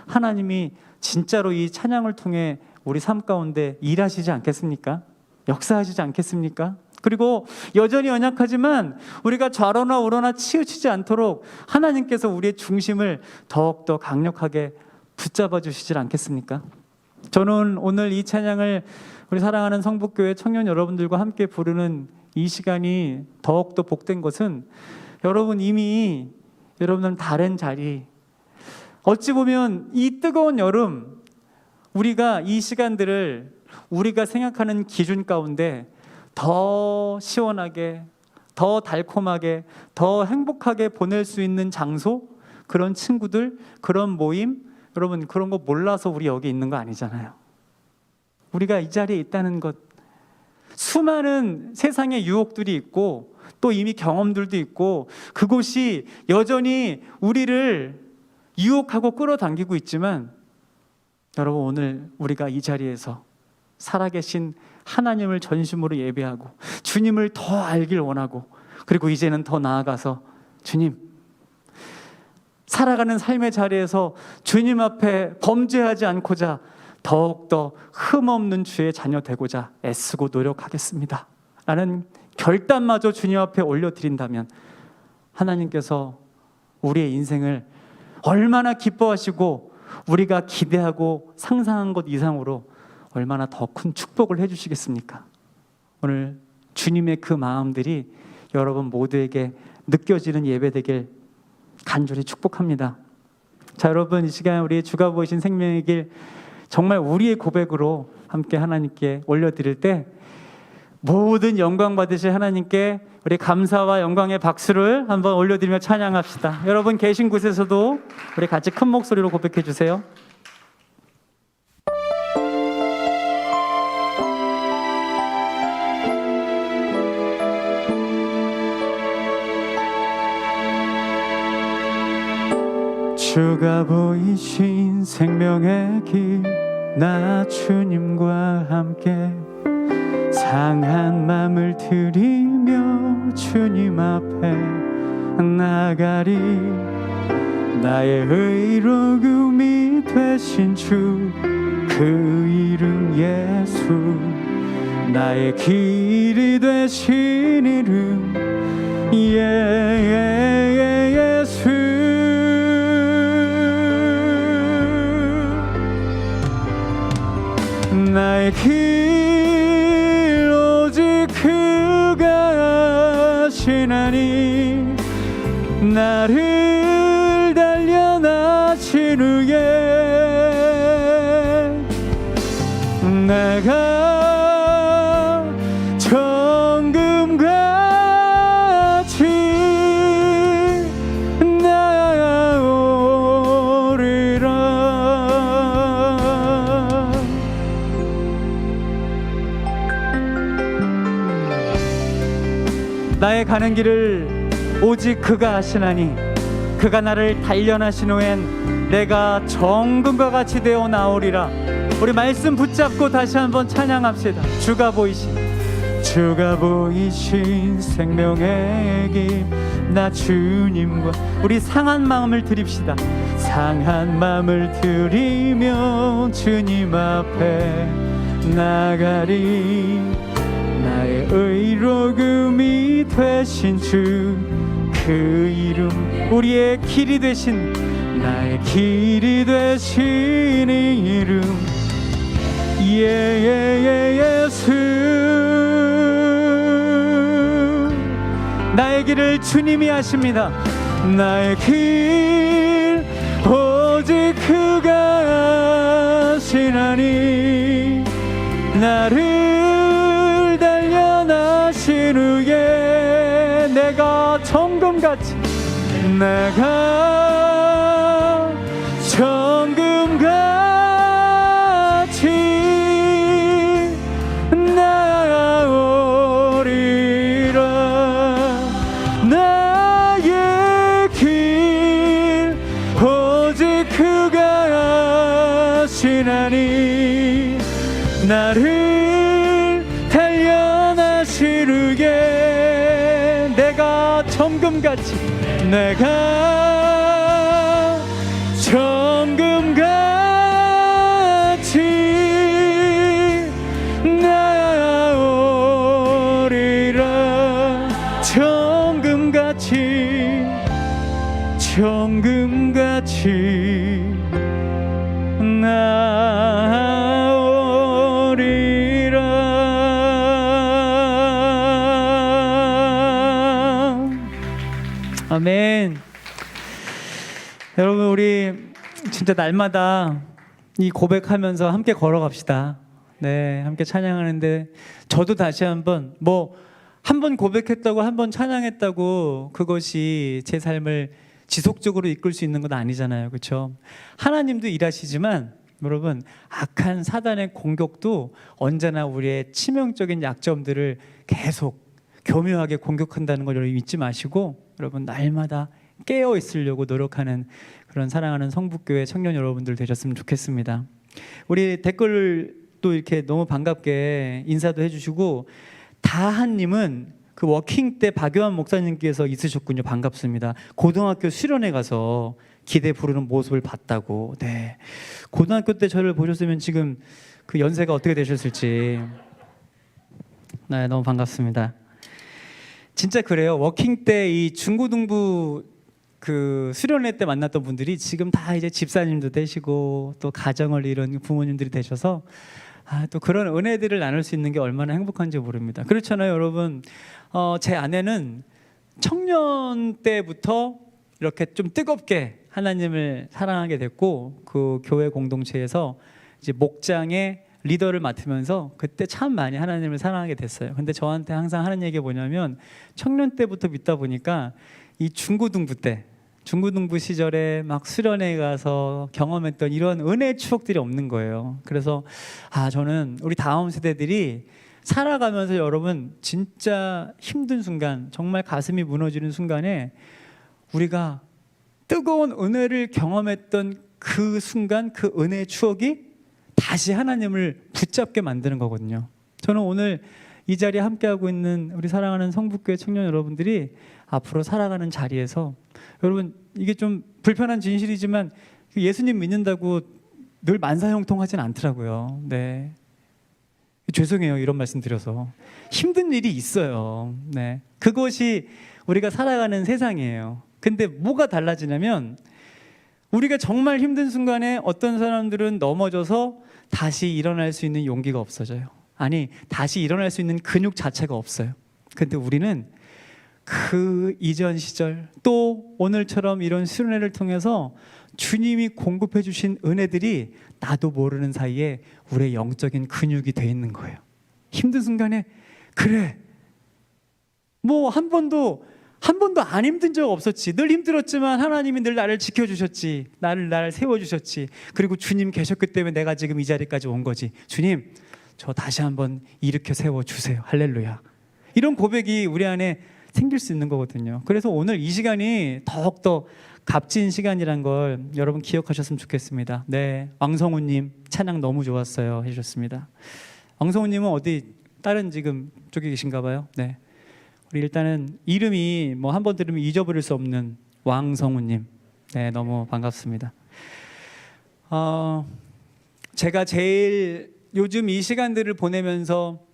하나님이 진짜로 이 찬양을 통해 우리 삶 가운데 일하시지 않겠습니까? 역사하시지 않겠습니까? 그리고 여전히 연약하지만 우리가 좌로나 우로나 치우치지 않도록 하나님께서 우리의 중심을 더욱더 강력하게 붙잡아 주시지 않겠습니까? 저는 오늘 이 찬양을 우리 사랑하는 성북교회 청년 여러분들과 함께 부르는 이 시간이 더욱더 복된 것은 여러분 이미 여러분은 다른 자리, 어찌 보면 이 뜨거운 여름 우리가 이 시간들을 우리가 생각하는 기준 가운데 더 시원하게, 더 달콤하게, 더 행복하게 보낼 수 있는 장소, 그런 친구들, 그런 모임, 여러분 그런 거 몰라서 우리 여기 있는 거 아니잖아요. 우리가 이 자리에 있다는 것, 수많은 세상의 유혹들이 있고 또 이미 경험들도 있고 그곳이 여전히 우리를 유혹하고 끌어당기고 있지만 여러분 오늘 우리가 이 자리에서 살아계신 하나님을 전심으로 예배하고 주님을 더 알길 원하고 그리고 이제는 더 나아가서 주님, 살아가는 삶의 자리에서 주님 앞에 범죄하지 않고자 더욱더 흠없는 주의 자녀 되고자 애쓰고 노력하겠습니다 라는 결단마저 주님 앞에 올려드린다면 하나님께서 우리의 인생을 얼마나 기뻐하시고 우리가 기대하고 상상한 것 이상으로 얼마나 더 큰 축복을 해주시겠습니까? 오늘 주님의 그 마음들이 여러분 모두에게 느껴지는 예배 되길 간절히 축복합니다. 자, 여러분 이 시간 우리 주가 보이신 생명의 길 정말 우리의 고백으로 함께 하나님께 올려드릴 때 모든 영광 받으실 하나님께 우리 감사와 영광의 박수를 한번 올려드리며 찬양합시다. 여러분 계신 곳에서도 우리 같이 큰 목소리로 고백해 주세요. 주가 보이신 생명의 길, 나 주님과 함께 상한 맘을 들이며 주님 앞에 나가리. 나의 의로움이 되신 주, 그 이름 예수, 나의 길이 되신 이름 예수. 나의 길 오직 그가 하시나니 나를 단련하신 후에 내가 정금같이 나아오리라. 나의 가는 길을 오직 그가 하시나니 그가 나를 단련하신 후엔 내가 정금과 같이 되어 나오리라. 우리 말씀 붙잡고 다시 한번 찬양합시다. 주가 보이신 생명의 길, 나 주님과 우리 상한 마음을 드립시다. 상한 마음을 드리며 주님 앞에 나가리. 나의 의로움이 되신 주, 그 이름 우리의 길이 되신, 나의 길이 되신 이름 예수. 나의 길을 주님이 하십니다. 나의 길 오직 그가 하시나니 나를 단련하신 후에 내가 정금같이 나아오리라. 나의 길 오직 그가 하시나니 나를 단련하신 후에 내가 정금같이 나아오리라. 정금같이 나아오리라. 아멘. 여러분 우리 진짜 날마다 이 고백하면서 함께 걸어갑시다. 네, 함께 찬양하는데 저도 다시 한번 한 번 고백했다고 한 번 찬양했다고 그것이 제 삶을 지속적으로 이끌 수 있는 건 아니잖아요. 그렇죠? 하나님도 일하시지만 여러분 악한 사단의 공격도 언제나 우리의 치명적인 약점들을 계속 교묘하게 공격한다는 걸 여러분 잊지 마시고 여러분 날마다 깨어 있으려고 노력하는 그런 사랑하는 성북교회 청년 여러분들 되셨으면 좋겠습니다. 우리 댓글도 이렇게 너무 반갑게 인사도 해주시고 다한님은 그 워킹 때 박요한 목사님께서 있으셨군요. 반갑습니다. 고등학교 수련회 가서 기대 부르는 모습을 봤다고. 네, 고등학교 때 저를 보셨으면 지금 그 연세가 어떻게 되셨을지. 네, 너무 반갑습니다. 진짜 그래요. 워킹 때 이 중고등부 그 수련회 때 만났던 분들이 지금 다 이제 집사님도 되시고 또 가정을 이룬 부모님들이 되셔서 또 그런 은혜들을 나눌 수 있는 게 얼마나 행복한지 모릅니다. 그렇잖아요, 여러분. 제 아내는 청년 때부터 이렇게 좀 뜨겁게 하나님을 사랑하게 됐고 그 교회 공동체에서 이제 목장의 리더를 맡으면서 그때 참 많이 하나님을 사랑하게 됐어요. 근데 저한테 항상 하는 얘기가 뭐냐면 청년 때부터 믿다 보니까 이 중고등부 시절에 막 수련회 가서 경험했던 이런 은혜의 추억들이 없는 거예요. 그래서 저는 우리 다음 세대들이 살아가면서 여러분 진짜 힘든 순간, 정말 가슴이 무너지는 순간에 우리가 뜨거운 은혜를 경험했던 그 순간, 그 은혜의 추억이 다시 하나님을 붙잡게 만드는 거거든요. 저는 오늘 이 자리에 함께하고 있는 우리 사랑하는 성북교회 청년 여러분들이 앞으로 살아가는 자리에서 여러분 이게 좀 불편한 진실이지만 예수님 믿는다고 늘 만사형통하진 않더라고요. 네, 죄송해요 이런 말씀 드려서. 힘든 일이 있어요. 네, 그것이 우리가 살아가는 세상이에요. 근데 뭐가 달라지냐면 우리가 정말 힘든 순간에 어떤 사람들은 넘어져서 다시 일어날 수 있는 용기가 없어져요. 아니, 다시 일어날 수 있는 근육 자체가 없어요. 근데 우리는 그 이전 시절 또 오늘처럼 이런 수련회를 통해서 주님이 공급해 주신 은혜들이 나도 모르는 사이에 우리의 영적인 근육이 돼 있는 거예요. 힘든 순간에 그래 한 번도 안 힘든 적 없었지. 늘 힘들었지만 하나님이 늘 나를 지켜주셨지. 나를 세워주셨지. 그리고 주님 계셨기 때문에 내가 지금 이 자리까지 온 거지. 주님 저 다시 한번 일으켜 세워주세요. 할렐루야. 이런 고백이 우리 안에 생길 수 있는 거거든요. 그래서 오늘 이 시간이 더욱더 값진 시간이란 걸 여러분 기억하셨으면 좋겠습니다. 네, 왕성우님 찬양 너무 좋았어요 해주셨습니다. 왕성우님은 어디 다른 지금 쪽에 계신가 봐요. 네, 우리 일단은 이름이 한 번 들으면 잊어버릴 수 없는 왕성우님. 네, 너무 반갑습니다. 제가 제일 요즘 이 시간들을 보내면서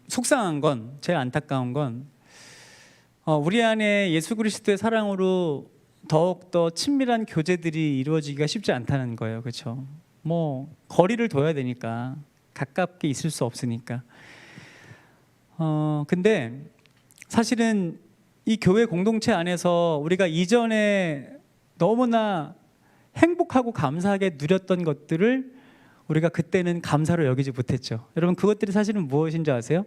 속상한 건, 제일 안타까운 건 우리 안에 예수 그리스도의 사랑으로 더욱더 친밀한 교제들이 이루어지기가 쉽지 않다는 거예요. 그렇죠? 거리를 둬야 되니까, 가깝게 있을 수 없으니까. 근데 사실은 이 교회 공동체 안에서 우리가 이전에 너무나 행복하고 감사하게 누렸던 것들을 우리가 그때는 감사로 여기지 못했죠. 여러분 그것들이 사실은 무엇인지 아세요?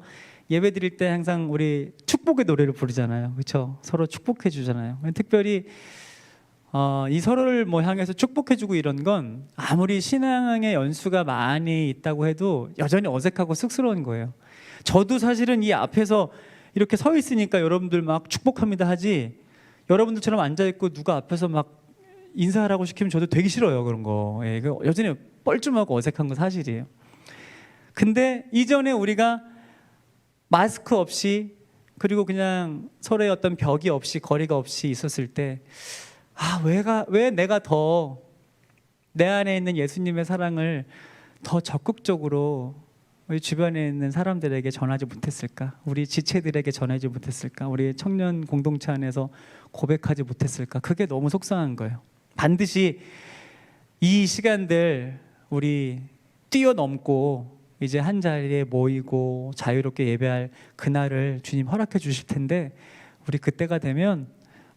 예배 드릴 때 항상 우리 축복의 노래를 부르잖아요. 그렇죠? 서로 축복해 주잖아요. 특별히 이 서로를 향해서 축복해 주고 이런 건 아무리 신앙의 연수가 많이 있다고 해도 여전히 어색하고 쑥스러운 거예요. 저도 사실은 이 앞에서 이렇게 서 있으니까 여러분들 막 축복합니다 하지, 여러분들처럼 앉아 있고 누가 앞에서 막 인사하라고 시키면 저도 되게 싫어요. 그런 거. 예, 여전히 뻘쭘하고 어색한 건 사실이에요. 근데 이전에 우리가 마스크 없이, 그리고 그냥 서로의 어떤 벽이 없이, 거리가 없이 있었을 때 왜 내가 더 내 안에 있는 예수님의 사랑을 더 적극적으로 우리 주변에 있는 사람들에게 전하지 못했을까? 우리 지체들에게 전하지 못했을까? 우리 청년 공동체 안에서 고백하지 못했을까? 그게 너무 속상한 거예요. 반드시 이 시간들 우리 뛰어넘고 이제 한 자리에 모이고 자유롭게 예배할 그날을 주님 허락해 주실 텐데 우리 그때가 되면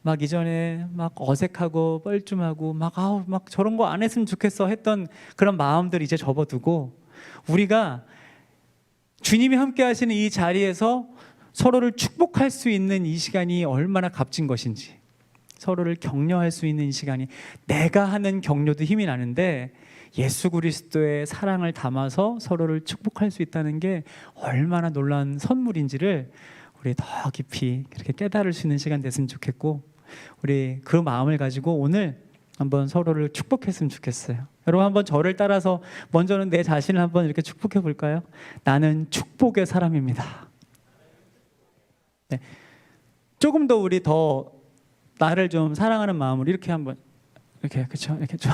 막 이전에 막 어색하고 뻘쭘하고 막 저런 거 안 했으면 좋겠어 했던 그런 마음들 이제 접어두고 우리가 주님이 함께 하시는 이 자리에서 서로를 축복할 수 있는 이 시간이 얼마나 값진 것인지, 서로를 격려할 수 있는 이 시간이, 내가 하는 격려도 힘이 나는데 예수 그리스도의 사랑을 담아서 서로를 축복할 수 있다는 게 얼마나 놀라운 선물인지를 우리 더 깊이 그렇게 깨달을 수 있는 시간 됐으면 좋겠고, 우리 그 마음을 가지고 오늘 한번 서로를 축복했으면 좋겠어요. 여러분 한번 저를 따라서 먼저는 내 자신을 한번 이렇게 축복해 볼까요? 나는 축복의 사람입니다. 네. 조금 더 우리 더 나를 좀 사랑하는 마음으로 이렇게 한번 이렇게 그렇죠? 이렇게 좀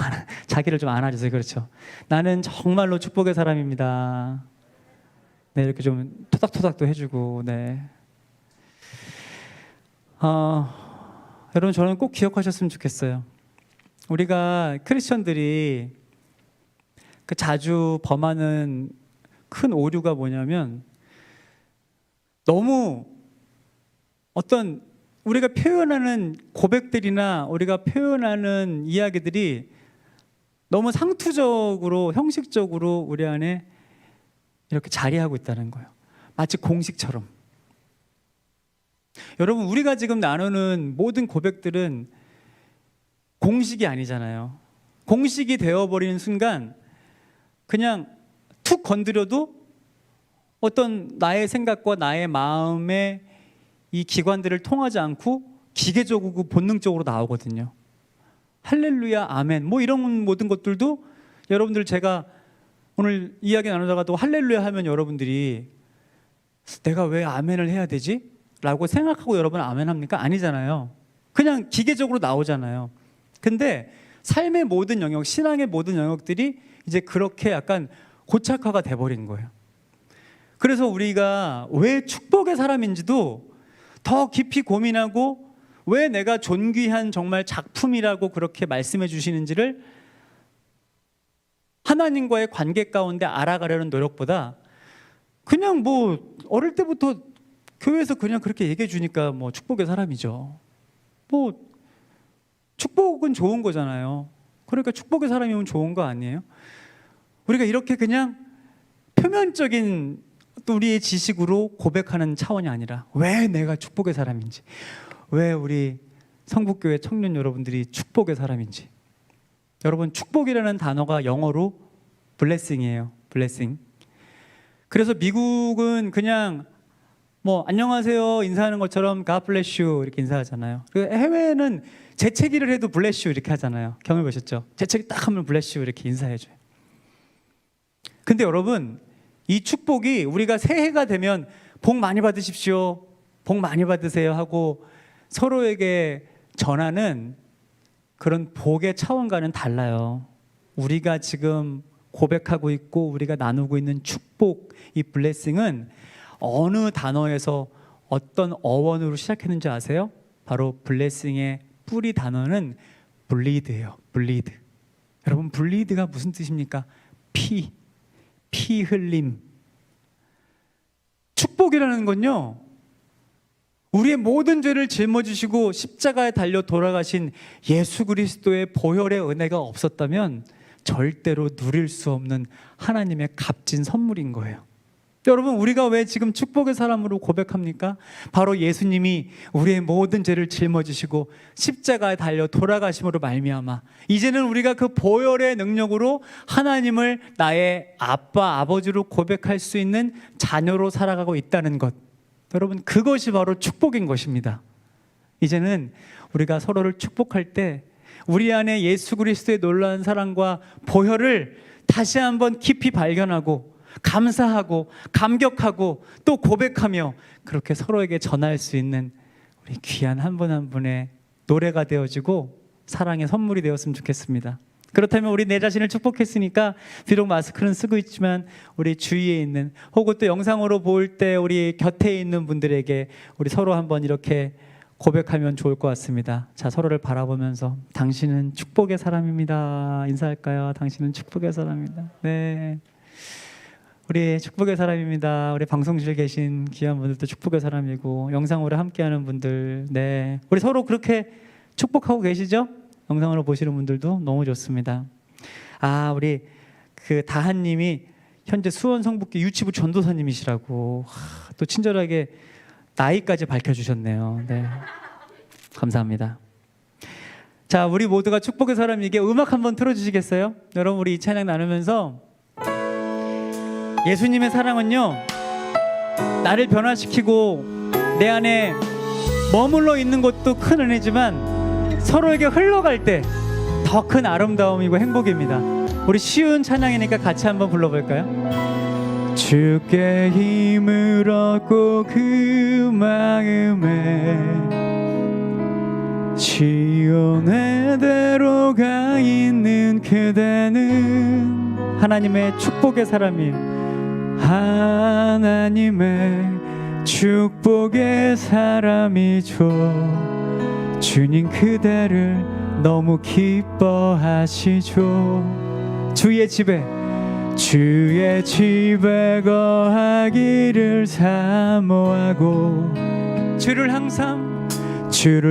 자기를 좀 안아주세요. 그렇죠? 나는 정말로 축복의 사람입니다. 네, 이렇게 좀 토닥토닥도 해주고, 네. 여러분 저는 꼭 기억하셨으면 좋겠어요. 우리가 크리스천들이 그 자주 범하는 큰 오류가 뭐냐면 너무 어떤 우리가 표현하는 고백들이나 우리가 표현하는 이야기들이 너무 상투적으로 형식적으로 우리 안에 이렇게 자리하고 있다는 거예요. 마치 공식처럼. 여러분 우리가 지금 나누는 모든 고백들은 공식이 아니잖아요. 공식이 되어버리는 순간 그냥 툭 건드려도 어떤 나의 생각과 나의 마음의 이 기관들을 통하지 않고 기계적이고 본능적으로 나오거든요. 할렐루야, 아멘 뭐 이런 모든 것들도 여러분들 제가 오늘 이야기 나누다가도 할렐루야 하면 여러분들이 내가 왜 아멘을 해야 되지? 라고 생각하고 여러분 아멘 합니까? 아니잖아요. 그냥 기계적으로 나오잖아요. 근데 삶의 모든 영역, 신앙의 모든 영역들이 이제 그렇게 약간 고착화가 돼버린 거예요. 그래서 우리가 왜 축복의 사람인지도 더 깊이 고민하고 왜 내가 존귀한 정말 작품이라고 그렇게 말씀해 주시는지를 하나님과의 관계 가운데 알아가려는 노력보다 그냥 뭐 어릴 때부터 교회에서 그냥 그렇게 얘기해 주니까 뭐 축복의 사람이죠. 뭐 축복은 좋은 거잖아요. 그러니까 축복의 사람이면 좋은 거 아니에요? 우리가 이렇게 그냥 표면적인 또 우리의 지식으로 고백하는 차원이 아니라 왜 내가 축복의 사람인지, 왜 우리 성북교회 청년 여러분들이 축복의 사람인지. 여러분 축복이라는 단어가 영어로 blessing이에요. blessing. 그래서 미국은 그냥 뭐 안녕하세요 인사하는 것처럼 God bless you 이렇게 인사하잖아요. 해외는 재채기를 해도 bless you 이렇게 하잖아요. 경험해 보셨죠? 재채기 딱 하면 bless you 이렇게 인사해줘요. 근데 여러분 이 축복이 우리가 새해가 되면 복 많이 받으십시오, 복 많이 받으세요 하고 서로에게 전하는 그런 복의 차원과는 달라요. 우리가 지금 고백하고 있고 우리가 나누고 있는 축복, 이 블레싱은 어느 단어에서 어떤 어원으로 시작했는지 아세요? 바로 블레싱의 뿌리 단어는 블리드예요. 블리드. 여러분 블리드가 무슨 뜻입니까? 피 흘림. 축복이라는 건요, 우리의 모든 죄를 짊어지시고 십자가에 달려 돌아가신 예수 그리스도의 보혈의 은혜가 없었다면 절대로 누릴 수 없는 하나님의 값진 선물인 거예요. 여러분 우리가 왜 지금 축복의 사람으로 고백합니까? 바로 예수님이 우리의 모든 죄를 짊어지시고 십자가에 달려 돌아가심으로 말미암아 이제는 우리가 그 보혈의 능력으로 하나님을 나의 아빠, 아버지로 고백할 수 있는 자녀로 살아가고 있다는 것, 여러분 그것이 바로 축복인 것입니다. 이제는 우리가 서로를 축복할 때 우리 안에 예수 그리스도의 놀라운 사랑과 보혈을 다시 한번 깊이 발견하고 감사하고 감격하고 또 고백하며 그렇게 서로에게 전할 수 있는 우리 귀한 한 분 한 분의 노래가 되어지고 사랑의 선물이 되었으면 좋겠습니다. 그렇다면 우리 내 자신을 축복했으니까 비록 마스크는 쓰고 있지만 우리 주위에 있는 혹은 또 영상으로 볼 때 우리 곁에 있는 분들에게 우리 서로 한번 이렇게 고백하면 좋을 것 같습니다. 자, 서로를 바라보면서 당신은 축복의 사람입니다. 인사할까요? 당신은 축복의 사람입니다. 네. 우리 축복의 사람입니다. 우리 방송실에 계신 귀한 분들도 축복의 사람이고 영상으로 함께하는 분들, 네, 우리 서로 그렇게 축복하고 계시죠? 영상으로 보시는 분들도 너무 좋습니다. 아, 우리 그 다한님이 현재 수원 성북교 유치부 전도사님이시라고 또 친절하게 나이까지 밝혀주셨네요. 네, 감사합니다. 자, 우리 모두가 축복의 사람에게 음악 한번 틀어주시겠어요? 여러분, 우리 이 찬양 나누면서 예수님의 사랑은요, 나를 변화시키고 내 안에 머물러 있는 것도 큰 은혜지만 서로에게 흘러갈 때 더 큰 아름다움이고 행복입니다. 우리 쉬운 찬양이니까 같이 한번 불러볼까요? 주께 힘을 얻고 그 마음에 시온의 대로가 있는 그대는 하나님의 축복의 사람이에요. 하나님의 축복의 사람이죠. 주님 그대를 너무 기뻐하시죠. 주의 집에 거하기를 사모하고 주를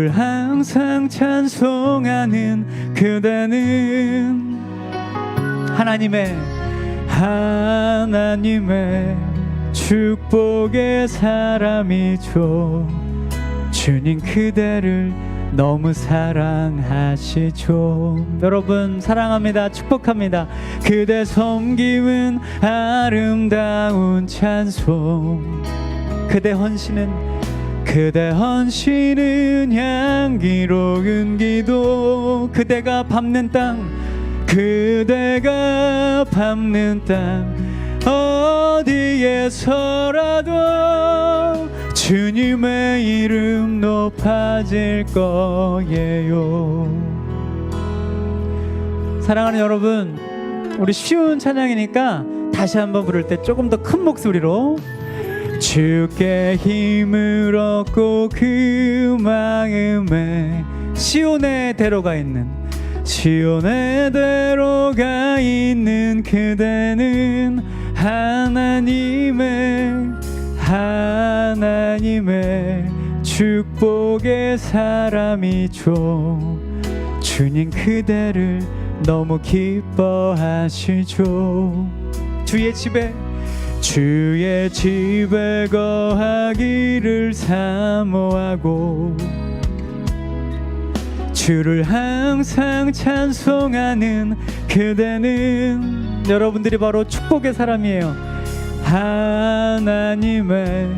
항상 찬송하는 그대는 하나님의 축복의 사람이죠. 주님 그대를 너무 사랑하시죠. 여러분 사랑합니다. 축복합니다. 그대 섬김은 아름다운 찬송, 그대 헌신은 향기로운 기도. 그대가 밟는 땅 어디에서라도 주님의 이름 높아질 거예요. 사랑하는 여러분, 우리 쉬운 찬양이니까 다시 한번 부를 때 조금 더 큰 목소리로 주께 힘을 얻고 그 마음에 시온의 대로가 있는 그대는 하나님의 축복의 사람이죠. 주님 그대를 너무 기뻐하시죠. 주의 집에 거하기를 사모하고 주를 항상 찬송하는 그대는 여러분들이 바로 축복의 사람이에요. 하나님의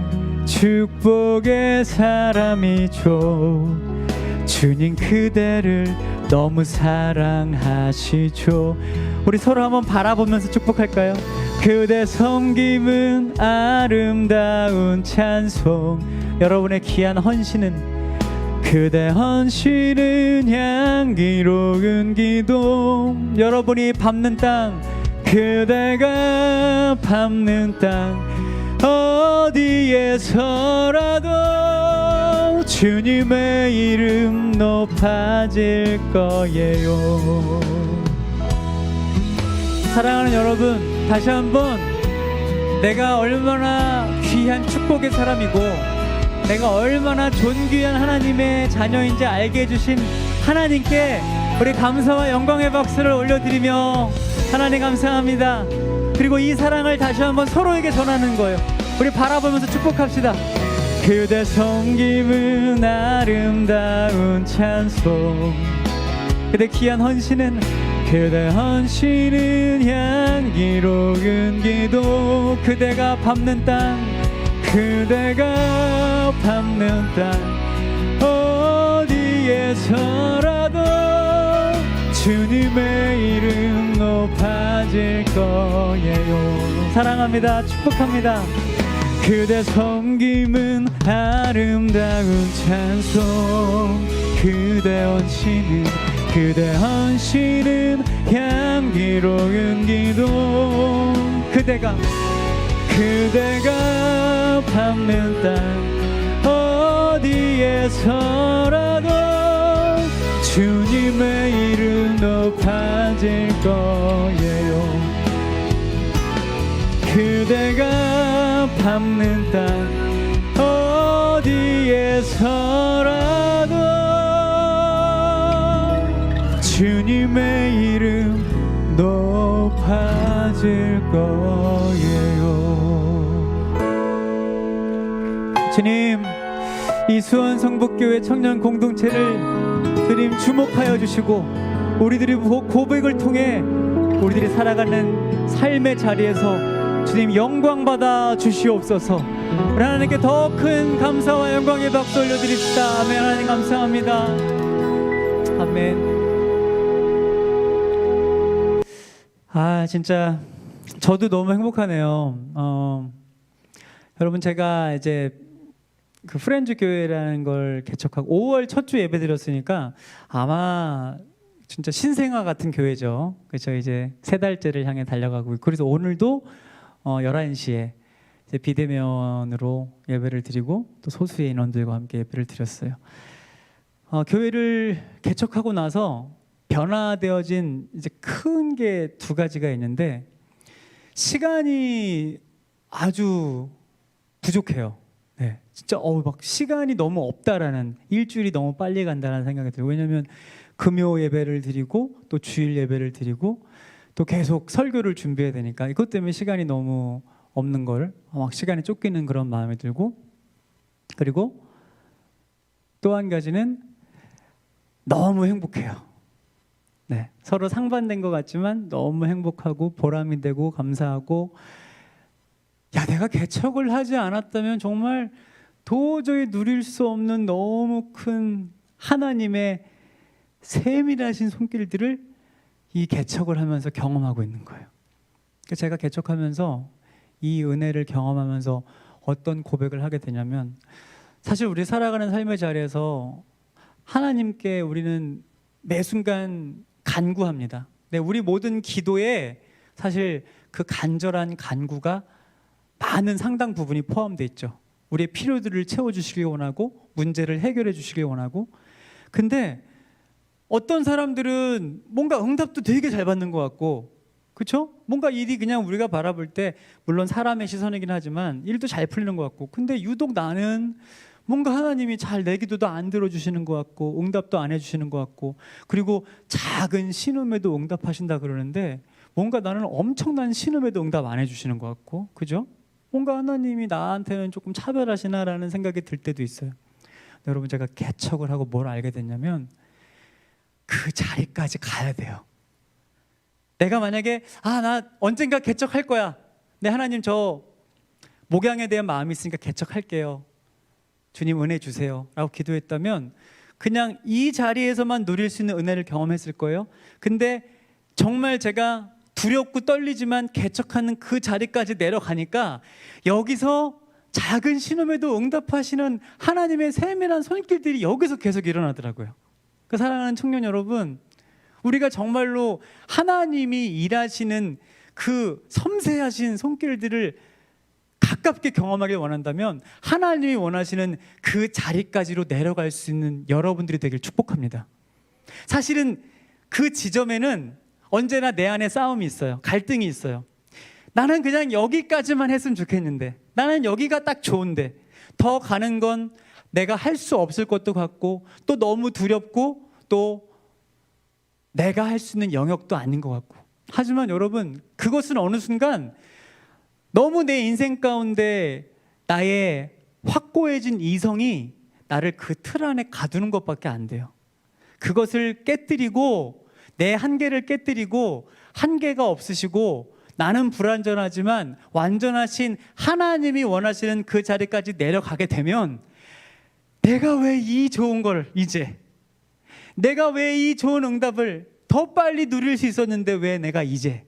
축복의 사람이죠. 주님 그대를 너무 사랑하시죠. 우리 서로 한번 바라보면서 축복할까요? 그대 섬김은 아름다운 찬송. 여러분의 귀한 그대 헌신은 향기로운 기도. 여러분이 밟는 땅, 그대가 밟는 땅 어디에서라도 주님의 이름 높아질 거예요. 사랑하는 여러분, 다시 한번 내가 얼마나 귀한 축복의 사람이고 내가 얼마나 존귀한 하나님의 자녀인지 알게 해주신 하나님께 우리 감사와 영광의 박수를 올려드리며 하나님 감사합니다. 그리고 이 사랑을 다시 한번 서로에게 전하는 거예요. 우리 바라보면서 축복합시다. 그대 섬김은 아름다운 찬송, 그대 귀한 헌신은 향기로운 기도. 그대가 밟는 땅 어디에서라도 주님의 이름 높아질 거예요. 사랑합니다. 축복합니다. 그대 섬김은 아름다운 찬송, 그대 헌신은 향기로운 기도. 그대가 밟는 땅 어디에서라도 주님의 이름 높아질 거예요. 그대 내가 밟는 땅 어디에서라도 주님의 이름 높아질 거예요. 주님, 이 수원 성북교회 청년 공동체를 주님 주목하여 주시고 우리들이 고백을 통해 우리들이 살아가는 삶의 자리에서 주님 영광 받아 주시옵소서. 우리 하나님께 더 큰 감사와 영광의 박수 올려드립시다. 아멘. 하나님 감사합니다. 아멘. 진짜 저도 너무 행복하네요. 여러분, 제가 이제 그 프렌즈 교회라는 걸 개척하고 5월 첫 주 예배 드렸으니까 아마 진짜 신생아 같은 교회죠. 그래서 이제 3달째를 향해 달려가고 있고, 그래서 오늘도 11시에 이제 비대면으로 예배를 드리고 또 소수의 인원들과 함께 예배를 드렸어요. 교회를 개척하고 나서 변화되어진 이제 큰 게 2가지가 있는데, 시간이 아주 부족해요. 네, 진짜 막 시간이 너무 없다라는, 일주일이 너무 빨리 간다는 생각이 들어요. 왜냐하면 금요 예배를 드리고 또 주일 예배를 드리고 또 계속 설교를 준비해야 되니까 이것 때문에 시간이 너무 없는 걸 막 시간이 쫓기는 그런 마음이 들고, 그리고 또 한 가지는 너무 행복해요. 네, 서로 상반된 것 같지만 너무 행복하고 보람이 되고 감사하고, 야, 내가 개척을 하지 않았다면 정말 도저히 누릴 수 없는 너무 큰 하나님의 세밀하신 손길들을 이 개척을 하면서 경험하고 있는 거예요. 제가 개척하면서 이 은혜를 경험하면서 어떤 고백을 하게 되냐면, 사실 우리 살아가는 삶의 자리에서 하나님께 우리는 매 순간 간구합니다. 네, 우리 모든 기도에 사실 그 간절한 간구가 많은 상당 부분이 포함되어 있죠. 우리의 필요들을 채워주시길 원하고 문제를 해결해 주시길 원하고. 근데 어떤 사람들은 뭔가 응답도 되게 잘 받는 것 같고, 그렇죠? 뭔가 일이 그냥 우리가 바라볼 때 물론 사람의 시선이긴 하지만 일도 잘 풀리는 것 같고, 근데 유독 나는 뭔가 하나님이 잘 내 기도도 안 들어주시는 것 같고 응답도 안 해주시는 것 같고, 그리고 작은 신음에도 응답하신다 그러는데 뭔가 나는 엄청난 신음에도 응답 안 해주시는 것 같고, 그죠? 뭔가 하나님이 나한테는 조금 차별하시나라는 생각이 들 때도 있어요. 여러분, 제가 개척을 하고 뭘 알게 됐냐면 그 자리까지 가야 돼요. 내가 만약에 나 언젠가 개척할 거야, 네 하나님 저 목양에 대한 마음이 있으니까 개척할게요, 주님 은혜 주세요 라고 기도했다면 그냥 이 자리에서만 누릴 수 있는 은혜를 경험했을 거예요. 근데 정말 제가 두렵고 떨리지만 개척하는 그 자리까지 내려가니까 여기서 작은 신음에도 응답하시는 하나님의 세밀한 손길들이 여기서 계속 일어나더라고요. 그 사랑하는 청년 여러분, 우리가 정말로 하나님이 일하시는 그 섬세하신 손길들을 가깝게 경험하길 원한다면 하나님이 원하시는 그 자리까지로 내려갈 수 있는 여러분들이 되길 축복합니다. 사실은 그 지점에는 언제나 내 안에 싸움이 있어요. 갈등이 있어요. 나는 그냥 여기까지만 했으면 좋겠는데, 나는 여기가 딱 좋은데, 더 가는 건 내가 할 수 없을 것도 같고 또 너무 두렵고 또 내가 할 수 있는 영역도 아닌 것 같고. 하지만 여러분, 그것은 어느 순간 너무 내 인생 가운데 나의 확고해진 이성이 나를 그 틀 안에 가두는 것밖에 안 돼요. 그것을 깨뜨리고, 내 한계를 깨뜨리고, 한계가 없으시고 나는 불완전하지만 완전하신 하나님이 원하시는 그 자리까지 내려가게 되면, 내가 왜 이 좋은 걸 이제, 내가 왜 이 좋은 응답을 더 빨리 누릴 수 있었는데 왜 내가 이제,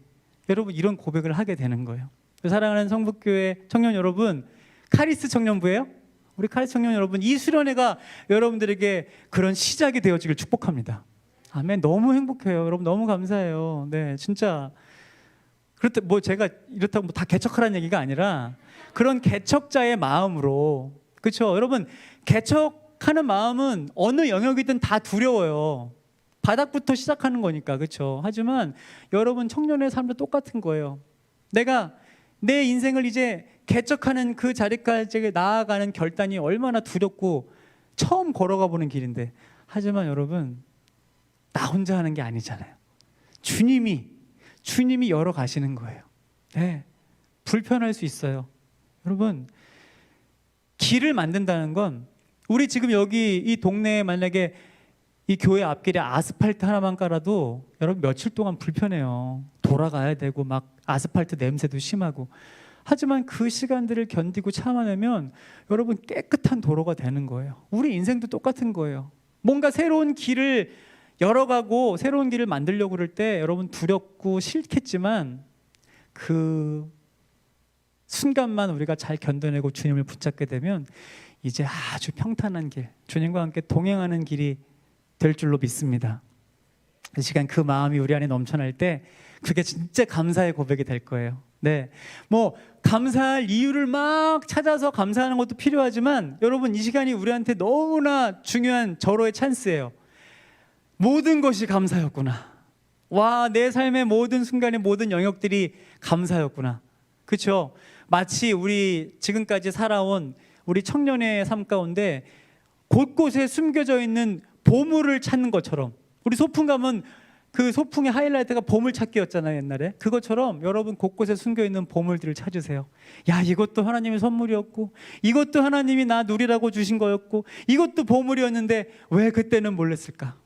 여러분 이런 고백을 하게 되는 거예요. 사랑하는 성북교회 청년 여러분, 카리스 청년부예요. 우리 카리스 청년 여러분, 이 수련회가 여러분들에게 그런 시작이 되어지길 축복합니다. 아멘. 너무 행복해요. 여러분 너무 감사해요. 네, 진짜. 그렇다 뭐 제가 이렇다고 뭐 다 개척하라는 얘기가 아니라 그런 개척자의 마음으로, 그렇죠? 여러분, 개척하는 마음은 어느 영역이든 다 두려워요. 바닥부터 시작하는 거니까, 그렇죠? 하지만 여러분 청년의 삶도 똑같은 거예요. 내가 내 인생을 이제 개척하는 그 자리까지 나아가는 결단이 얼마나 두렵고 처음 걸어가 보는 길인데, 하지만 여러분 나 혼자 하는 게 아니잖아요. 주님이 열어가시는 거예요. 네, 불편할 수 있어요. 여러분, 길을 만든다는 건, 우리 지금 여기 이 동네에 만약에 이 교회 앞길에 아스팔트 하나만 깔아도 여러분 며칠 동안 불편해요. 돌아가야 되고 막 아스팔트 냄새도 심하고. 하지만 그 시간들을 견디고 참아내면 여러분 깨끗한 도로가 되는 거예요. 우리 인생도 똑같은 거예요. 뭔가 새로운 길을 열어가고 새로운 길을 만들려고 그럴 때 여러분 두렵고 싫겠지만 그 순간만 우리가 잘 견뎌내고 주님을 붙잡게 되면 이제 아주 평탄한 길, 주님과 함께 동행하는 길이 될 줄로 믿습니다. 이 시간 그 마음이 우리 안에 넘쳐날 때 그게 진짜 감사의 고백이 될 거예요. 네, 뭐 감사할 이유를 막 찾아서 감사하는 것도 필요하지만 여러분, 이 시간이 우리한테 너무나 중요한 절호의 찬스예요. 모든 것이 감사였구나. 와, 내 삶의 모든 순간의 모든 영역들이 감사였구나. 그렇죠? 마치 우리 지금까지 살아온 우리 청년의 삶 가운데 곳곳에 숨겨져 있는 보물을 찾는 것처럼, 우리 소풍 가면 그 소풍의 하이라이트가 보물찾기였잖아요 옛날에. 그것처럼 여러분 곳곳에 숨겨있는 보물들을 찾으세요. 야, 이것도 하나님의 선물이었고, 이것도 하나님이 나 누리라고 주신 거였고, 이것도 보물이었는데 왜 그때는 몰랐을까?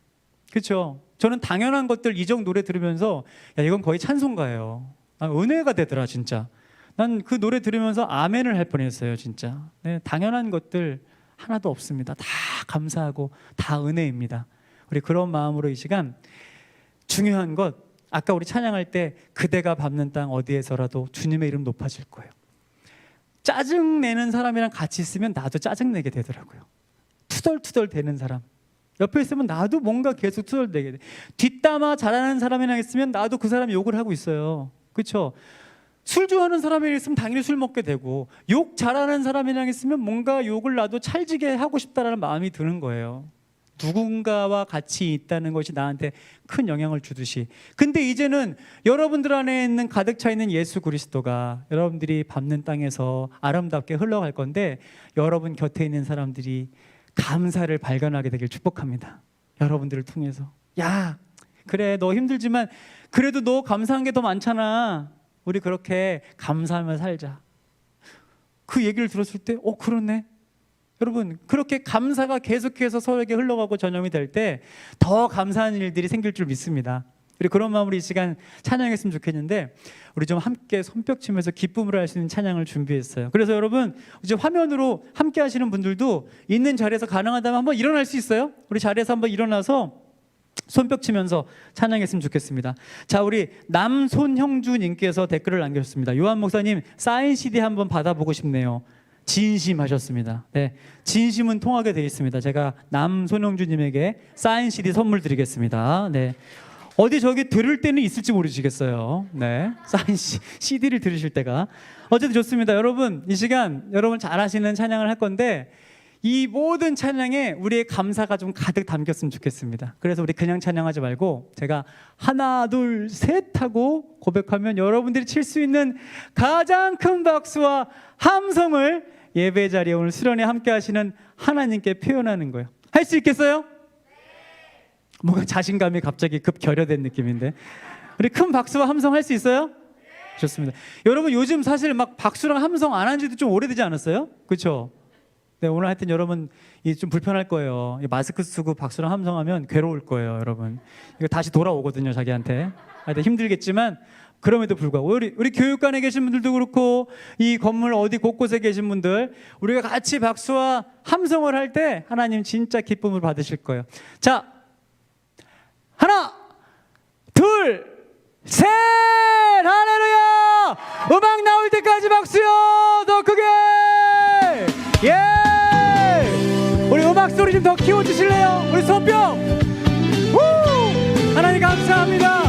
그렇죠? 저는 당연한 것들 이적 노래 들으면서 야, 이건 거의 찬송가예요. 은혜가 되더라 진짜. 난 그 노래 들으면서 아멘을 할 뻔했어요 진짜. 네, 당연한 것들 하나도 없습니다. 다 감사하고 다 은혜입니다. 우리 그런 마음으로 이 시간, 중요한 것, 아까 우리 찬양할 때 그대가 밟는 땅 어디에서라도 주님의 이름 높아질 거예요. 짜증내는 사람이랑 같이 있으면 나도 짜증내게 되더라고요. 투덜투덜 대는 사람 옆에 있으면 나도 뭔가 계속 투덜대게 돼. 뒷담화 잘하는 사람이랑 있으면 나도 그 사람 욕을 하고 있어요. 그렇죠? 술 좋아하는 사람이랑 있으면 당연히 술 먹게 되고, 욕 잘하는 사람이랑 있으면 뭔가 욕을 나도 찰지게 하고 싶다라는 마음이 드는 거예요. 누군가와 같이 있다는 것이 나한테 큰 영향을 주듯이. 근데 이제는 여러분들 안에 있는 가득 차 있는 예수 그리스도가 여러분들이 밟는 땅에서 아름답게 흘러갈 건데, 여러분 곁에 있는 사람들이 감사를 발견하게 되길 축복합니다. 여러분들을 통해서. 야, 그래 너 힘들지만 그래도 너 감사한 게 더 많잖아. 우리 그렇게 감사하며 살자. 그 얘기를 들었을 때 그러네. 여러분, 그렇게 감사가 계속해서 서로에게 흘러가고 전염이 될 때 더 감사한 일들이 생길 줄 믿습니다. 우리 그런 마음으로 이 시간 찬양했으면 좋겠는데, 우리 좀 함께 손뼉 치면서 기쁨을 할 수 있는 찬양을 준비했어요. 그래서 여러분, 이제 화면으로 함께 하시는 분들도 있는 자리에서 가능하다면 한번 일어날 수 있어요? 우리 자리에서 한번 일어나서 손뼉 치면서 찬양했으면 좋겠습니다. 자, 우리 남손형주님께서 댓글을 남겨주셨습니다. 요한 목사님 사인 CD 한번 받아보고 싶네요. 진심하셨습니다. 네, 진심은 통하게 되어 있습니다. 제가 남손형주님에게 사인 CD 선물 드리겠습니다. 네, 어디 저기 들을 때는 있을지 모르시겠어요. 네, 사인 CD를 들으실 때가. 어쨌든 좋습니다. 여러분, 이 시간 여러분 잘하시는 찬양을 할 건데, 이 모든 찬양에 우리의 감사가 좀 가득 담겼으면 좋겠습니다. 그래서 우리 그냥 찬양하지 말고 제가 하나 둘 셋 하고 고백하면 여러분들이 칠 수 있는 가장 큰 박수와 함성을 예배 자리에 오늘 수련회 함께 하시는 하나님께 표현하는 거예요. 할 수 있겠어요? 뭔가 자신감이 갑자기 급 결여된 느낌인데, 우리 큰 박수와 함성 할 수 있어요? 좋습니다. 여러분, 요즘 사실 막 박수랑 함성 안 한 지도 좀 오래되지 않았어요? 그렇죠? 네, 오늘 하여튼 여러분 좀 불편할 거예요. 마스크 쓰고 박수랑 함성하면 괴로울 거예요, 여러분. 이거 다시 돌아오거든요, 자기한테. 하여튼 힘들겠지만 그럼에도 불구하고 우리 교육관에 계신 분들도 그렇고, 이 건물 어디 곳곳에 계신 분들, 우리가 같이 박수와 함성을 할 때 하나님 진짜 기쁨을 받으실 거예요. 자, 하나, 둘, 셋! 할렐루야! 음악 나올 때까지 박수요! 더 크게! 예! 우리 음악 소리 좀 더 키워주실래요? 우리 손뼉! 하나님 감사합니다.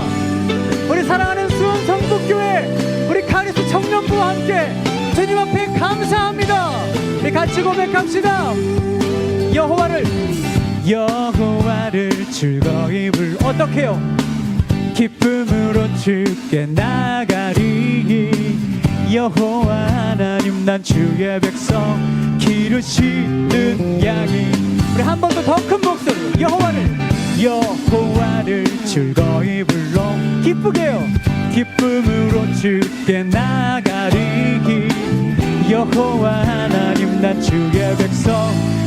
우리 사랑하는 수원 성북교회, 우리 카리스 청년부와 함께 주님 앞에 감사합니다. 우리 같이 고백합시다. 여호와를 즐거이 어떻게 해요? 기쁨으로 주께 나가리. 여호와 하나님 난 주의 백성 기르시는 양이. 우리 한 번 더 더 큰 목소리로 여호와를 즐거이 불러 기쁘게요 기쁨으로 주께 나가리기. 여호와 하나님 난 주의 백성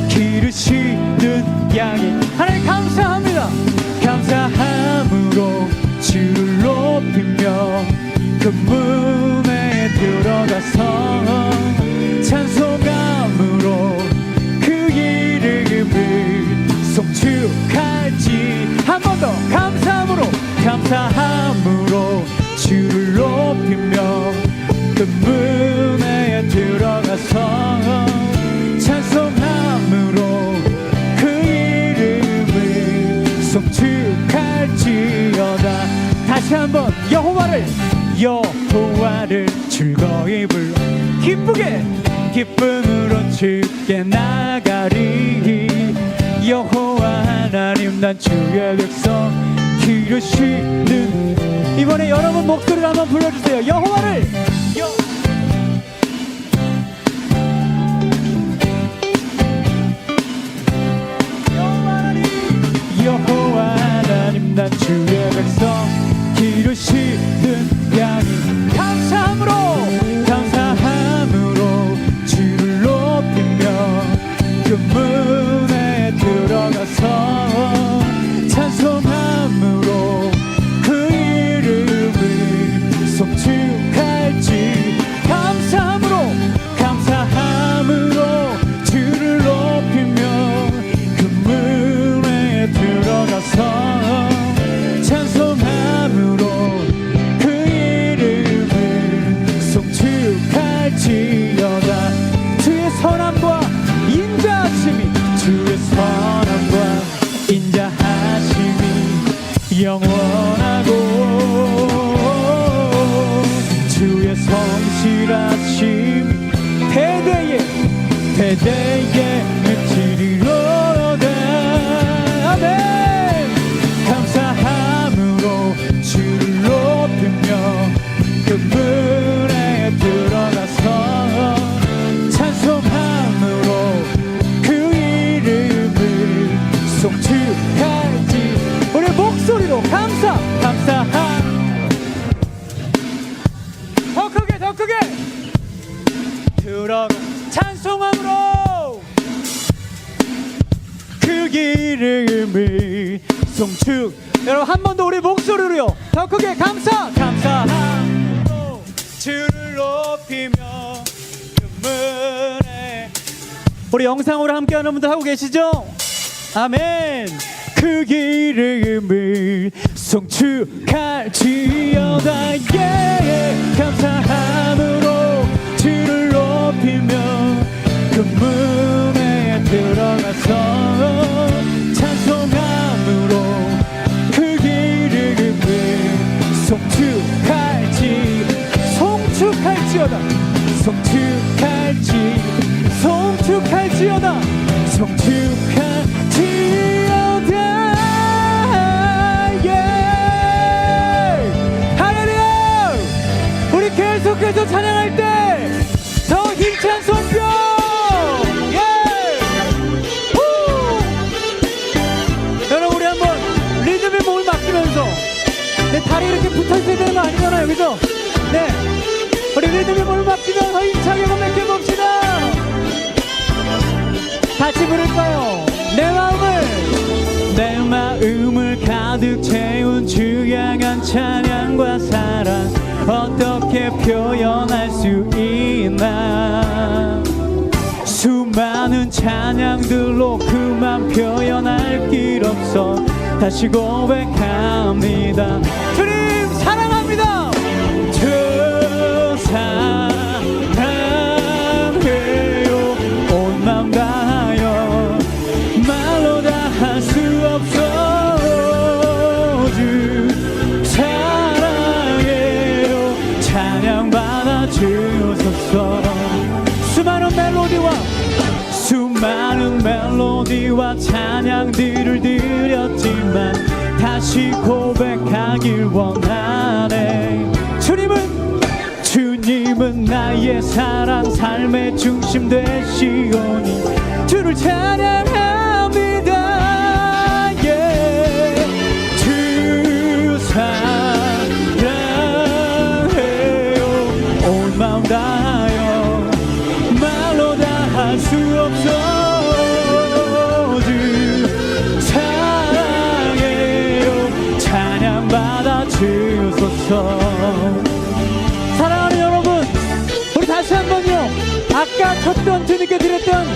기르시는 양이. 하나님 감사합니다. 감사함으로 주를 높이며 그 문에 들어가서 찬송함으로 그 이름을 송축할지. 한 번 더 감사함으로 주를 높이며 그 문에 들어가서 찬송함으로 그 이름을 송축할지어다. 다시 한번 여호와를 즐거이 불러 기쁘게 기쁨으로 주께 나가리. 여호와 하나님 난 주의 백성 기르시는. 이번에 여러분 목소리를 한번 불러주세요. 여호와를 여호와 하나님 난 주의 백성 기르시는 양이. 감사함으로 주를 높이며 그 문에 들어가서 찬송함으로 그 이름을 송축할지. 감사함으로 주를 높이며 그 문에 들어가서 찬송함으로 그 이름을 송축할지어다. 주의 선함과 인자하심이 영원하고 주의 성실하심 대대에 미치리로다. 아멘. 감사함으로 주를 높이며 그 문에 들어가서 찬송함으로 그 이름을 송축할지. 우리 목소리로 감사함. 더 크게 들어가 찬송함으로 그 이름을 송축. 여러분 한 번 더 우리 목소리로요. 더 크게 감사함으로 주를 높이며 그 문에. 우리 영상으로 함께하는 분들 하고 계시죠? 아멘. 그 이름을 송축할지어다. 감사함으로 주를 높이며 그 문에 들어가서 찬송함으로 그 이름을 송축할지어다. 할렐루야. 우리 계속해서 찬양할 때 더 힘찬 손뼉. 여러분 우리 한번 리듬에 몸을 맡기면서 내 다리 이렇게 붙어있어야 되는 거 아니잖아요, 그죠? 네, 우리 리듬에 몸을 맡기면서 힘차게 고백해봅시다. 같이 부를까요? 내 마음을 가득 채운 주 향한 찬양과 사랑 어떻게 표현할 수 있나. 수많은 찬양들로 그만 표현할 길 없어 다시 고백합니다. 주님 사랑합니다. 주 사랑해요. 온 마음 다하여 말로 다 할 수 없어. 주 사랑해요. 찬양 받아 주소서. 수많은 멜로디와 찬양들을 드렸지만 다시 고백하길 원하네. 주님은 나의 사랑 삶의 중심 되시오니 주를 찬양합니다. 주 사랑해요. 온 마음 다하여 말로 다 할 수 없어. 주 사랑해요. 찬양받아 주소서. 사랑하는 여러분, 우리 다시 한번요, 아까 쳤던 주님께 드렸던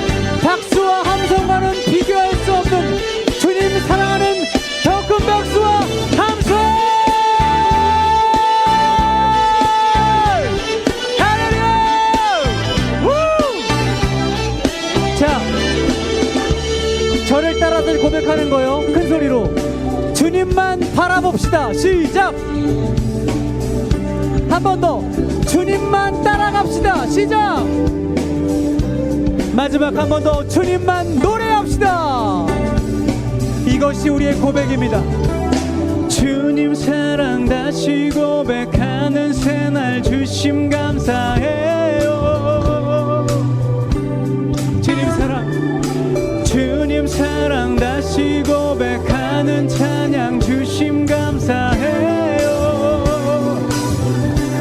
박수와 함성과는 비교할 수 없는 주님 사랑하는 더 큰 박수와 함성! 할렐루야! 우! 자, 저를 따라서 고백하는 거요. 큰 소리로 주님만 바라봅시다. 시작! 한 번 더 주님만 따라갑시다. 시작! 마지막 한 번 더 주님만 노래합시다. 이것이 우리의 고백입니다. 주님 사랑 다시 고백하는 새날 주심 감사해요. 주님 사랑 다시 고백하는 찬양 주심 감사해요.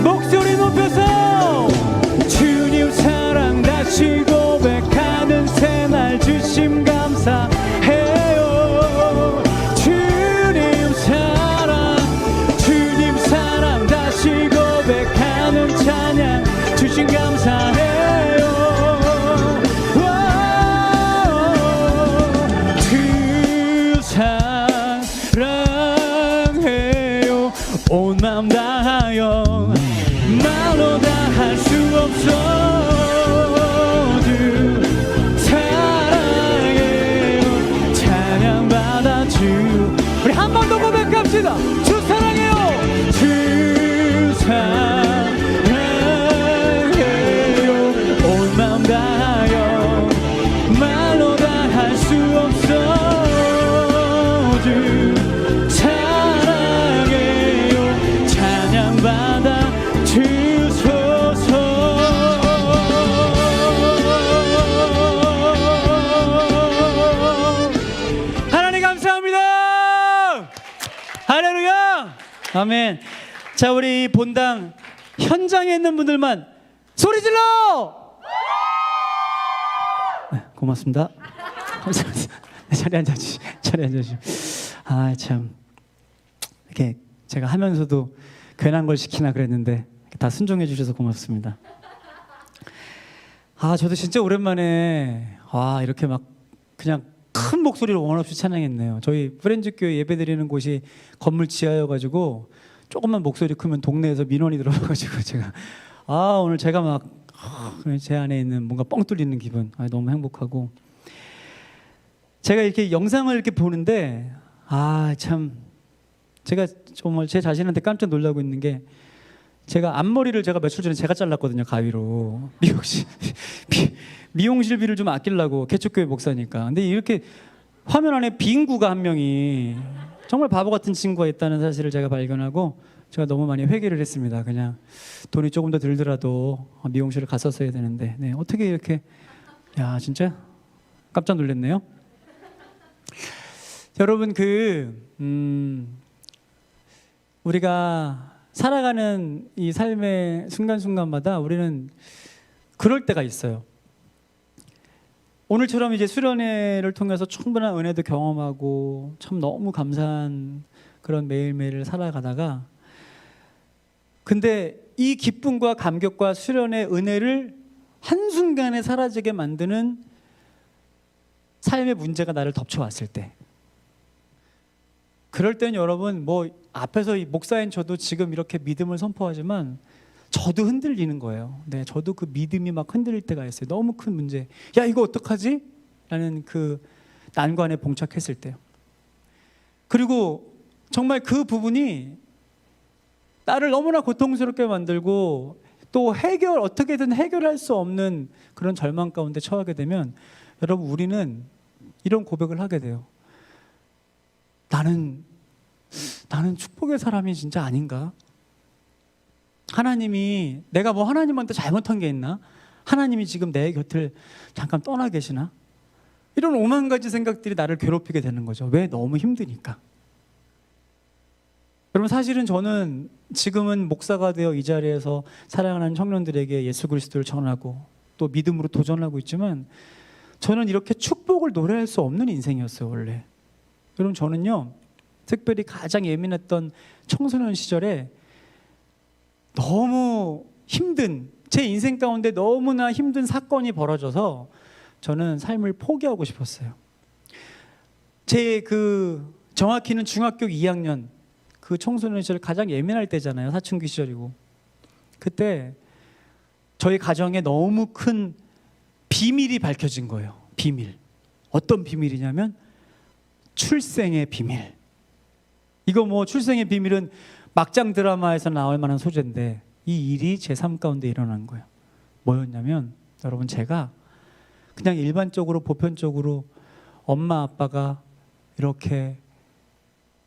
목소리 높여서 주님 사랑 다시 고백하는 새날 주심 감사해요. 주님 사랑 다시 고백하는 찬양 주심 감사해요. 주 사랑해요. 온 마음 다하여 말로 다 할 수 없어. 주 사랑해요. 찬양받아 주. 우리 한 번 더 고백합시다. 주 사랑해요. 주 사랑해요. 온 마음 다하여 말로 다 할 수 없어. 주 사랑해요. 찬양받아 주소서. 하나님 감사합니다. 할렐루야. 아멘. 자, 우리 본당 현장에 있는 분들만 소리 질러. 네, 고맙습니다. 감사합니다. 네, 자리 앉아주시. 아, 참 이렇게 제가 하면서도 괜한 걸 시키나 그랬는데 다 순종해 주셔서 고맙습니다. 아, 저도 진짜 오랜만에 이렇게 막 그냥 큰 목소리로 원 없이 찬양했네요. 저희 프렌즈교회 예배드리는 곳이 건물 지하여가지고 조금만 목소리 크면 동네에서 민원이 들어와가지고 제가 오늘 제가 막 제 안에 있는 뭔가 뻥 뚫리는 기분. 너무 행복하고, 제가 이렇게 영상을 이렇게 보는데 참 제가 정말 제 자신한테 깜짝 놀라고 있는 게, 제가 앞머리를 제가 며칠 전에 제가 잘랐거든요, 가위로. 미용실비를 좀 아끼려고, 개척교회 목사니까. 근데 이렇게 화면 안에 빈구가 한 명이 정말 바보 같은 친구가 있다는 사실을 제가 발견하고 제가 너무 많이 회개를 했습니다. 그냥 돈이 조금 더 들더라도 미용실을 갔었어야 되는데, 네, 어떻게 이렇게, 야, 진짜 깜짝 놀랐네요. 여러분, 우리가 살아가는 이 삶의 순간순간마다 우리는 그럴 때가 있어요. 오늘처럼 이제 수련회를 통해서 충분한 은혜도 경험하고 참 너무 감사한 그런 매일매일을 살아가다가, 근데 이 기쁨과 감격과 수련의 은혜를 한순간에 사라지게 만드는 삶의 문제가 나를 덮쳐왔을 때, 그럴 때는 여러분, 뭐 앞에서 이 목사인 저도 지금 이렇게 믿음을 선포하지만 저도 흔들리는 거예요. 네, 저도 그 믿음이 막 흔들릴 때가 있어요. 너무 큰 문제. 야, 이거 어떡하지? 라는 그 난관에 봉착했을 때요. 그리고 정말 그 부분이 나를 너무나 고통스럽게 만들고 또 어떻게든 해결할 수 없는 그런 절망 가운데 처하게 되면, 여러분, 우리는 이런 고백을 하게 돼요. 나는 축복의 사람이 진짜 아닌가? 하나님이 내가 뭐 하나님한테 잘못한 게 있나? 하나님이 지금 내 곁을 잠깐 떠나 계시나? 이런 오만 가지 생각들이 나를 괴롭히게 되는 거죠. 왜? 너무 힘드니까. 여러분, 사실은 저는 지금은 목사가 되어 이 자리에서 사랑하는 청년들에게 예수 그리스도를 전하고 또 믿음으로 도전하고 있지만, 저는 이렇게 축복을 노래할 수 없는 인생이었어요, 원래. 여러분, 저는요, 특별히 가장 예민했던 청소년 시절에 너무 힘든, 제 인생 가운데 너무나 힘든 사건이 벌어져서 저는 삶을 포기하고 싶었어요. 정확히는 중학교 2학년, 그 청소년 시절 가장 예민할 때잖아요. 사춘기 시절이고. 그때 저희 가정에 너무 큰 비밀이 밝혀진 거예요. 비밀. 어떤 비밀이냐면 출생의 비밀. 이거 뭐 출생의 비밀은 막장 드라마에서 나올 만한 소재인데, 이 일이 제 삶 가운데 일어난 거예요. 뭐였냐면, 여러분, 제가 그냥 일반적으로 보편적으로 엄마 아빠가 이렇게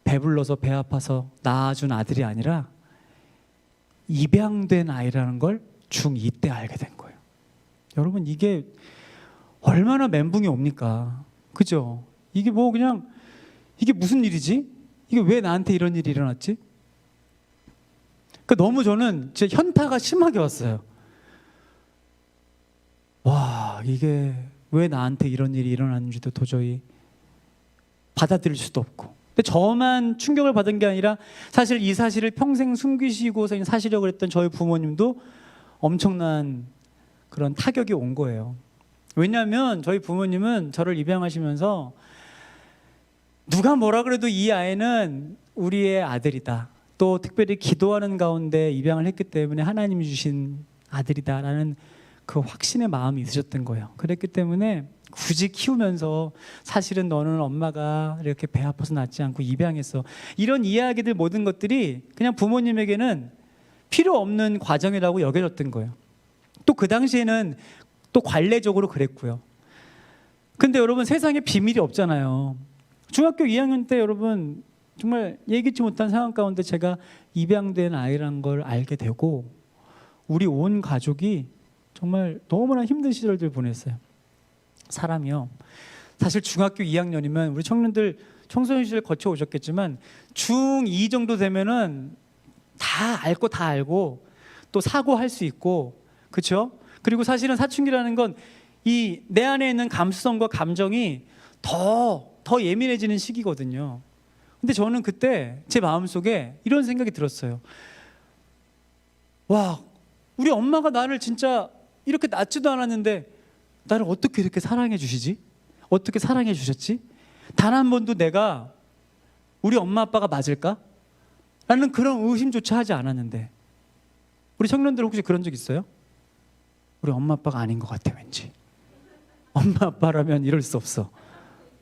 배불러서 배 아파서 낳아준 아들이 아니라 입양된 아이라는 걸 중2 때 알게 된 거예요. 여러분, 이게 얼마나 멘붕이 옵니까? 그죠? 이게 뭐 그냥 이게 무슨 일이지? 이게 왜 나한테 이런 일이 일어났지? 그러니까 너무 저는 제 현타가 심하게 왔어요. 와, 이게 왜 나한테 이런 일이 일어났는지도 도저히 받아들일 수도 없고. 근데 저만 충격을 받은 게 아니라 사실 이 사실을 평생 숨기시고 사시려고 했던 저희 부모님도 엄청난 그런 타격이 온 거예요. 왜냐하면 저희 부모님은 저를 입양하시면서 누가 뭐라 그래도 이 아이는 우리의 아들이다, 또 특별히 기도하는 가운데 입양을 했기 때문에 하나님이 주신 아들이다라는 그 확신의 마음이 있으셨던 거예요. 그랬기 때문에 굳이 키우면서 사실은 너는 엄마가 이렇게 배 아파서 낳지 않고 입양했어, 이런 이야기들 모든 것들이 그냥 부모님에게는 필요 없는 과정이라고 여겨졌던 거예요. 또 그 당시에는 또 관례적으로 그랬고요. 근데 여러분, 세상에 비밀이 없잖아요. 중학교 2학년 때 여러분, 정말 예기치 못한 상황 가운데 제가 입양된 아이란 걸 알게 되고, 우리 온 가족이 정말 너무나 힘든 시절들 보냈어요. 사람이요, 사실 중학교 2학년이면 우리 청년들 청소년 시절 거쳐 오셨겠지만 중2 정도 되면은 다 알고 또 사고할 수 있고, 그렇죠? 그리고 사실은 사춘기라는 건 이 내 안에 있는 감수성과 감정이 더 예민해지는 시기거든요. 근데 저는 그때 제 마음속에 이런 생각이 들었어요. 와, 우리 엄마가 나를 진짜 이렇게 낳지도 않았는데 나를 어떻게 이렇게 사랑해 주시지? 어떻게 사랑해 주셨지? 단 한 번도 내가 우리 엄마 아빠가 맞을까? 라는 그런 의심조차 하지 않았는데, 우리 청년들 혹시 그런 적 있어요? 우리 엄마 아빠가 아닌 것 같아, 왠지. 엄마 아빠라면 이럴 수 없어.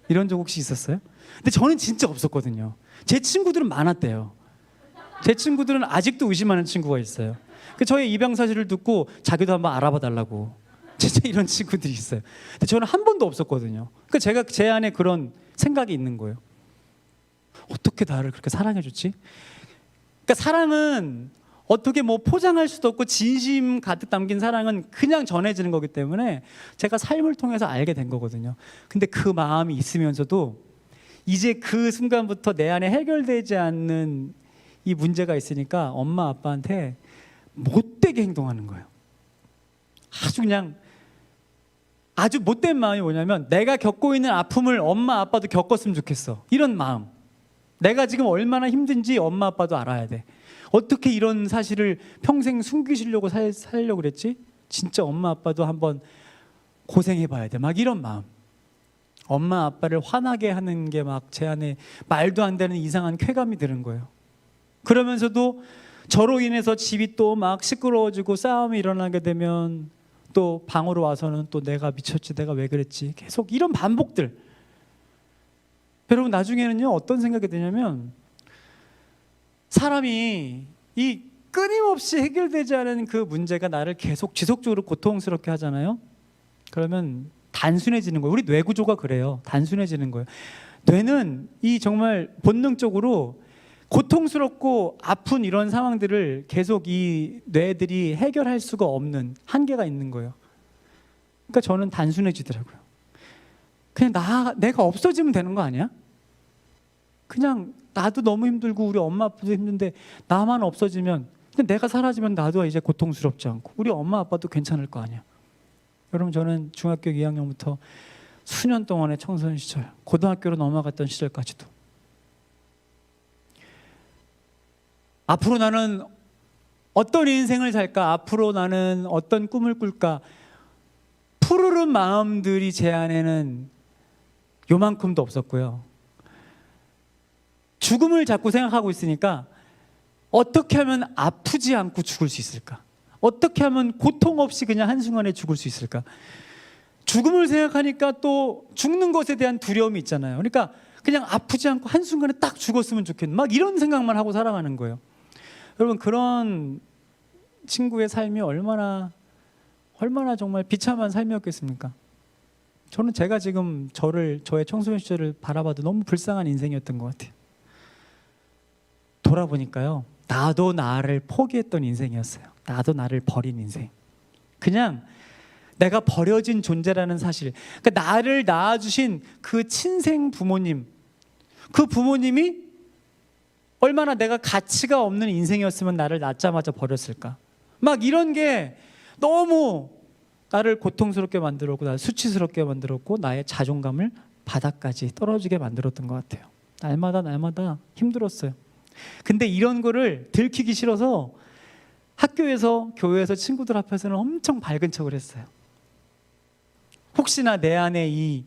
이런 적 혹시 있었어요? 근데 저는 진짜 없었거든요. 제 친구들은 많았대요. 제 친구들은 아직도 의심하는 친구가 있어요. 저의 입양 사실을 듣고 자기도 한번 알아봐 달라고, 진짜 이런 친구들이 있어요. 근데 저는 한 번도 없었거든요. 그러니까 제가 제 안에 그런 생각이 있는 거예요. 어떻게 나를 그렇게 사랑해 줬지? 그러니까 사랑은 어떻게 뭐 포장할 수도 없고, 진심 가득 담긴 사랑은 그냥 전해지는 거기 때문에 제가 삶을 통해서 알게 된 거거든요. 근데 그 마음이 있으면서도 이제 그 순간부터 내 안에 해결되지 않는 이 문제가 있으니까 엄마 아빠한테 못되게 행동하는 거예요. 아주 못된 마음이 뭐냐면, 내가 겪고 있는 아픔을 엄마 아빠도 겪었으면 좋겠어, 이런 마음. 내가 지금 얼마나 힘든지 엄마 아빠도 알아야 돼. 어떻게 이런 사실을 평생 숨기시려고 살려고 그랬지? 진짜 엄마 아빠도 한번 고생해봐야 돼, 막 이런 마음. 엄마 아빠를 화나게 하는 게 막 제 안에 말도 안 되는 이상한 쾌감이 드는 거예요. 그러면서도 저로 인해서 집이 또 막 시끄러워지고 싸움이 일어나게 되면 또 방으로 와서는 또 내가 미쳤지, 내가 왜 그랬지, 계속 이런 반복들. 여러분, 나중에는요 어떤 생각이 드냐면, 사람이 이 끊임없이 해결되지 않은 그 문제가 나를 계속 지속적으로 고통스럽게 하잖아요. 그러면 단순해지는 거예요. 우리 뇌 구조가 그래요. 단순해지는 거예요. 뇌는 이 정말 본능적으로 고통스럽고 아픈 이런 상황들을 계속 이 뇌들이 해결할 수가 없는 한계가 있는 거예요. 그러니까 저는 단순해지더라고요. 그냥 내가 없어지면 되는 거 아니야? 그냥 나도 너무 힘들고 우리 엄마 아빠도 힘든데 나만 없어지면, 근데 내가 사라지면 나도 이제 고통스럽지 않고 우리 엄마 아빠도 괜찮을 거 아니야. 여러분, 저는 중학교 2학년부터 수년 동안의 청소년 시절, 고등학교로 넘어갔던 시절까지도 앞으로 나는 어떤 인생을 살까? 앞으로 나는 어떤 꿈을 꿀까? 푸르른 마음들이 제 안에는 요만큼도 없었고요. 죽음을 자꾸 생각하고 있으니까 어떻게 하면 아프지 않고 죽을 수 있을까? 어떻게 하면 고통 없이 그냥 한순간에 죽을 수 있을까? 죽음을 생각하니까 또 죽는 것에 대한 두려움이 있잖아요. 그러니까 그냥 아프지 않고 한순간에 딱 죽었으면 좋겠는, 막 이런 생각만 하고 살아가는 거예요. 여러분, 그런 친구의 삶이 얼마나 정말 비참한 삶이었겠습니까? 저는 제가 지금 저의 청소년 시절을 바라봐도 너무 불쌍한 인생이었던 것 같아요. 돌아보니까요, 나도 나를 포기했던 인생이었어요. 나도 나를 버린 인생. 그냥 내가 버려진 존재라는 사실. 그러니까 나를 낳아주신 그 친생 부모님, 그 부모님이 얼마나 내가 가치가 없는 인생이었으면 나를 낳자마자 버렸을까. 막 이런 게 너무 나를 고통스럽게 만들었고, 나를 수치스럽게 만들었고, 나의 자존감을 바닥까지 떨어지게 만들었던 것 같아요. 날마다 힘들었어요. 근데 이런 거를 들키기 싫어서 학교에서, 교회에서 친구들 앞에서는 엄청 밝은 척을 했어요. 혹시나 내 안에 이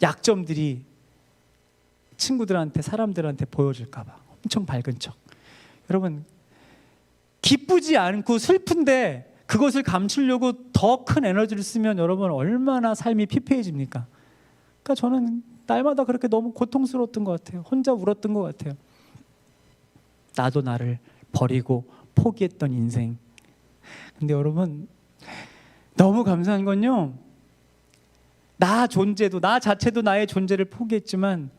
약점들이 친구들한테, 사람들한테 보여질까 봐 엄청 밝은 척. 여러분, 기쁘지 않고 슬픈데 그것을 감추려고 더 큰 에너지를 쓰면 여러분 얼마나 삶이 피폐해집니까? 그러니까 저는 날마다 그렇게 너무 고통스러웠던 것 같아요. 혼자 울었던 것 같아요. 나도 나를 버리고 포기했던 인생. 근데 여러분, 너무 감사한 건요, 나 자체도 나의 존재를 포기했지만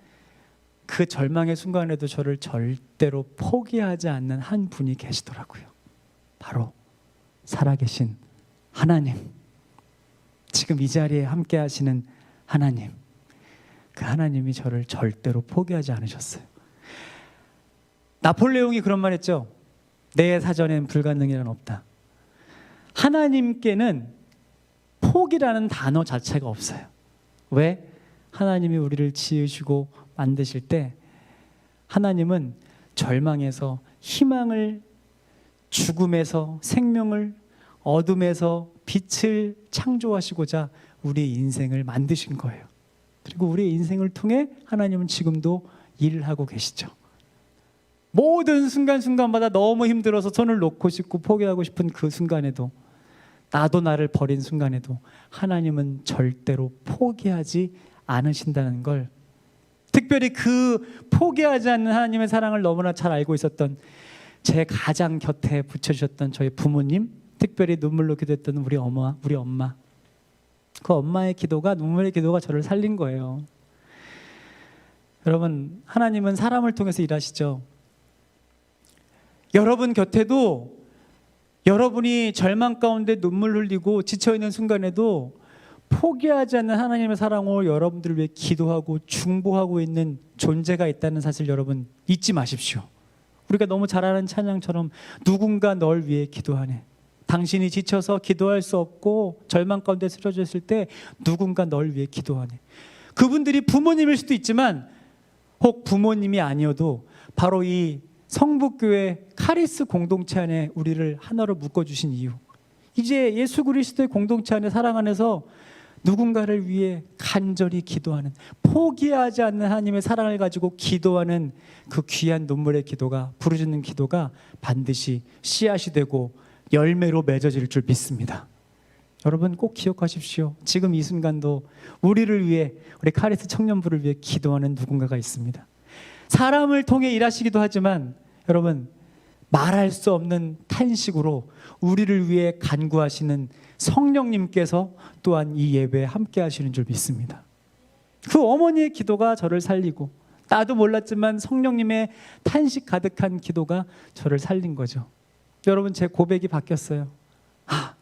그 절망의 순간에도 저를 절대로 포기하지 않는 한 분이 계시더라고요. 바로 살아계신 하나님, 지금 이 자리에 함께 하시는 하나님. 그 하나님이 저를 절대로 포기하지 않으셨어요. 나폴레옹이 그런 말 했죠. 내 사전엔 불가능이란 없다. 하나님께는 포기라는 단어 자체가 없어요. 왜? 하나님이 우리를 지으시고 만드실 때 하나님은 절망에서 희망을, 죽음에서 생명을, 어둠에서 빛을 창조하시고자 우리의 인생을 만드신 거예요. 그리고 우리의 인생을 통해 하나님은 지금도 일을 하고 계시죠. 모든 순간순간마다 너무 힘들어서 손을 놓고 싶고 포기하고 싶은 그 순간에도, 나도 나를 버린 순간에도 하나님은 절대로 포기하지 않으신다는 걸, 특별히 그 포기하지 않는 하나님의 사랑을 너무나 잘 알고 있었던 제 가장 곁에 붙여주셨던 저희 부모님, 특별히 눈물로 기도했던 우리 엄마, 그 엄마의 기도가, 눈물의 기도가 저를 살린 거예요. 여러분, 하나님은 사람을 통해서 일하시죠. 여러분 곁에도, 여러분이 절망 가운데 눈물 흘리고 지쳐있는 순간에도 포기하지 않는 하나님의 사랑으로 여러분들을 위해 기도하고 중보하고 있는 존재가 있다는 사실 여러분 잊지 마십시오. 우리가 너무 잘 아는 찬양처럼 누군가 널 위해 기도하네. 당신이 지쳐서 기도할 수 없고 절망 가운데 쓰러졌을 때 누군가 널 위해 기도하네. 그분들이 부모님일 수도 있지만, 혹 부모님이 아니어도 바로 이 성북교회 카리스 공동체 안에 우리를 하나로 묶어주신 이유, 이제 예수 그리스도의 공동체 안에, 사랑 안에서 누군가를 위해 간절히 기도하는, 포기하지 않는 하나님의 사랑을 가지고 기도하는 그 귀한 눈물의 기도가, 부르짖는 기도가 반드시 씨앗이 되고 열매로 맺어질 줄 믿습니다. 여러분 꼭 기억하십시오. 지금 이 순간도 우리를 위해, 우리 카리스 청년부를 위해 기도하는 누군가가 있습니다. 사람을 통해 일하시기도 하지만 여러분, 말할 수 없는 탄식으로 우리를 위해 간구하시는 성령님께서 또한 이 예배에 함께 하시는 줄 믿습니다. 그 어머니의 기도가 저를 살리고 나도 몰랐지만 성령님의 탄식 가득한 기도가 저를 살린 거죠. 여러분, 제 고백이 바뀌었어요. 아,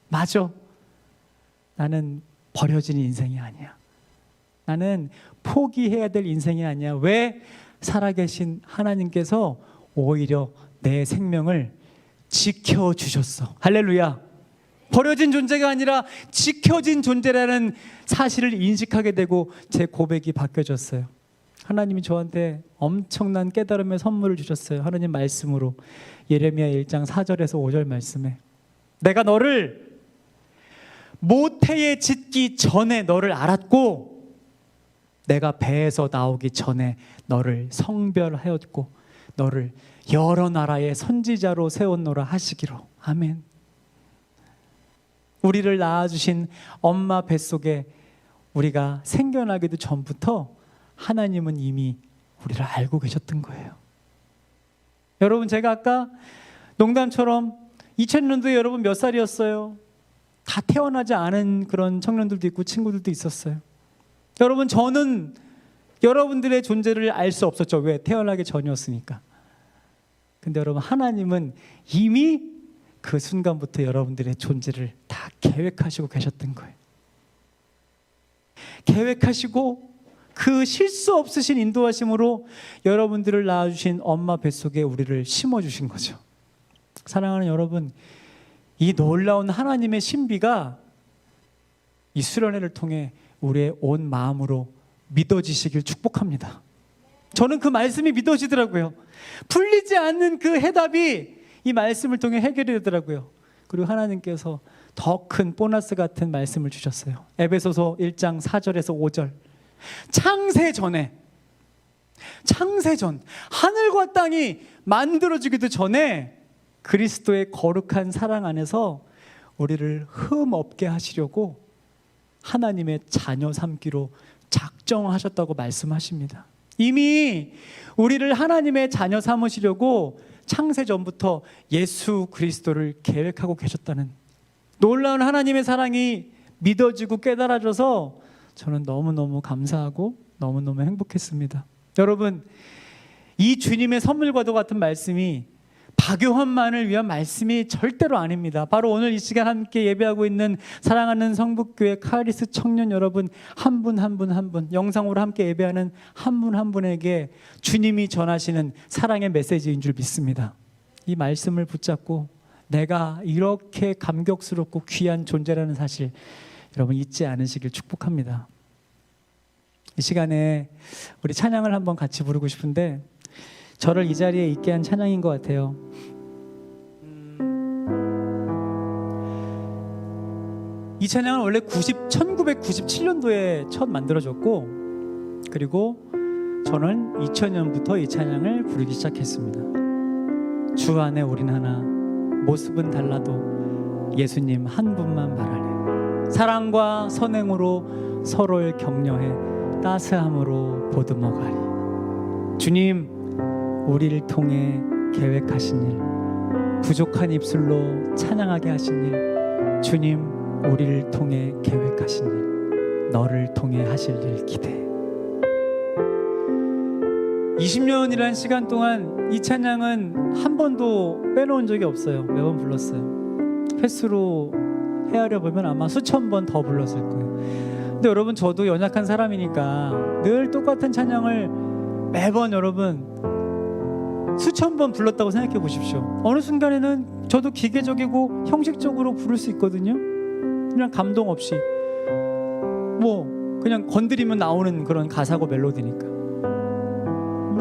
맞아. 나는 버려진 인생이 아니야. 나는 포기해야 될 인생이 아니야. 왜? 살아계신 하나님께서 오히려 내 생명을 지켜주셨어. 할렐루야. 버려진 존재가 아니라 지켜진 존재라는 사실을 인식하게 되고 제 고백이 바뀌어졌어요. 하나님이 저한테 엄청난 깨달음의 선물을 주셨어요. 하나님 말씀으로. 예레미야 1장 4절에서 5절 말씀에 내가 너를 모태에 짓기 전에 너를 알았고 내가 배에서 나오기 전에 너를 성별하였고 너를 여러 나라의 선지자로 세웠노라 하시기로. 아멘. 우리를 낳아주신 엄마 뱃속에 우리가 생겨나기도 전부터 하나님은 이미 우리를 알고 계셨던 거예요. 여러분, 제가 아까 농담처럼 2000년도에 여러분 몇 살이었어요? 다 태어나지 않은 그런 청년들도 있고 친구들도 있었어요. 여러분, 저는 여러분들의 존재를 알 수 없었죠. 왜? 태어나기 전이었으니까. 근데 여러분, 하나님은 이미 그 순간부터 여러분들의 존재를 다 계획하시고 계셨던 거예요. 계획하시고 그 실수 없으신 인도하심으로 여러분들을 낳아주신 엄마 뱃속에 우리를 심어주신 거죠. 사랑하는 여러분, 이 놀라운 하나님의 신비가 이 수련회를 통해 우리의 온 마음으로 믿어지시길 축복합니다. 저는 그 말씀이 믿어지더라고요. 풀리지 않는 그 해답이 이 말씀을 통해 해결이 되더라고요. 그리고 하나님께서 더 큰 보너스 같은 말씀을 주셨어요. 에베소서 1장 4절에서 5절. 창세 전 하늘과 땅이 만들어지기도 전에 그리스도의 거룩한 사랑 안에서 우리를 흠 없게 하시려고 하나님의 자녀 삼기로 작정하셨다고 말씀하십니다. 이미 우리를 하나님의 자녀 삼으시려고 창세 전부터 예수 그리스도를 계획하고 계셨다는 놀라운 하나님의 사랑이 믿어지고 깨달아져서 저는 너무너무 감사하고 너무너무 행복했습니다. 여러분, 이 주님의 선물과도 같은 말씀이 박요한만을 위한 말씀이 절대로 아닙니다. 바로 오늘 이 시간 함께 예배하고 있는 사랑하는 성북교회 카리스 청년 여러분, 한 분 한 분 한 분, 영상으로 함께 예배하는 한 분 한 분에게 주님이 전하시는 사랑의 메시지인 줄 믿습니다. 이 말씀을 붙잡고 내가 이렇게 감격스럽고 귀한 존재라는 사실 여러분 잊지 않으시길 축복합니다. 이 시간에 우리 찬양을 한번 같이 부르고 싶은데 저를 이 자리에 있게 한 찬양인 것 같아요. 이 찬양은 원래 1997년도에 첫 만들어졌고 그리고 저는 2000년부터 이 찬양을 부르기 시작했습니다. 주 안에 우린 하나, 모습은 달라도 예수님 한 분만 바라네. 사랑과 선행으로 서로를 격려해 따스함으로 보듬어가리. 주님, 우리를 통해 계획하신 일, 부족한 입술로 찬양하게 하신 일, 주님, 우리를 통해 계획하신 일, 너를 통해 하실 일 기대. 20년이라는 시간 동안 이 찬양은 한 번도 빼놓은 적이 없어요. 매번 불렀어요. 횟수로 헤아려 보면 아마 수천 번 더 불렀을 거예요. 근데 여러분, 저도 연약한 사람이니까 늘 똑같은 찬양을 매번 여러분 수천 번 불렀다고 생각해 보십시오. 어느 순간에는 저도 기계적이고 형식적으로 부를 수 있거든요. 그냥 감동 없이 뭐 그냥 건드리면 나오는 그런 가사고 멜로디니까.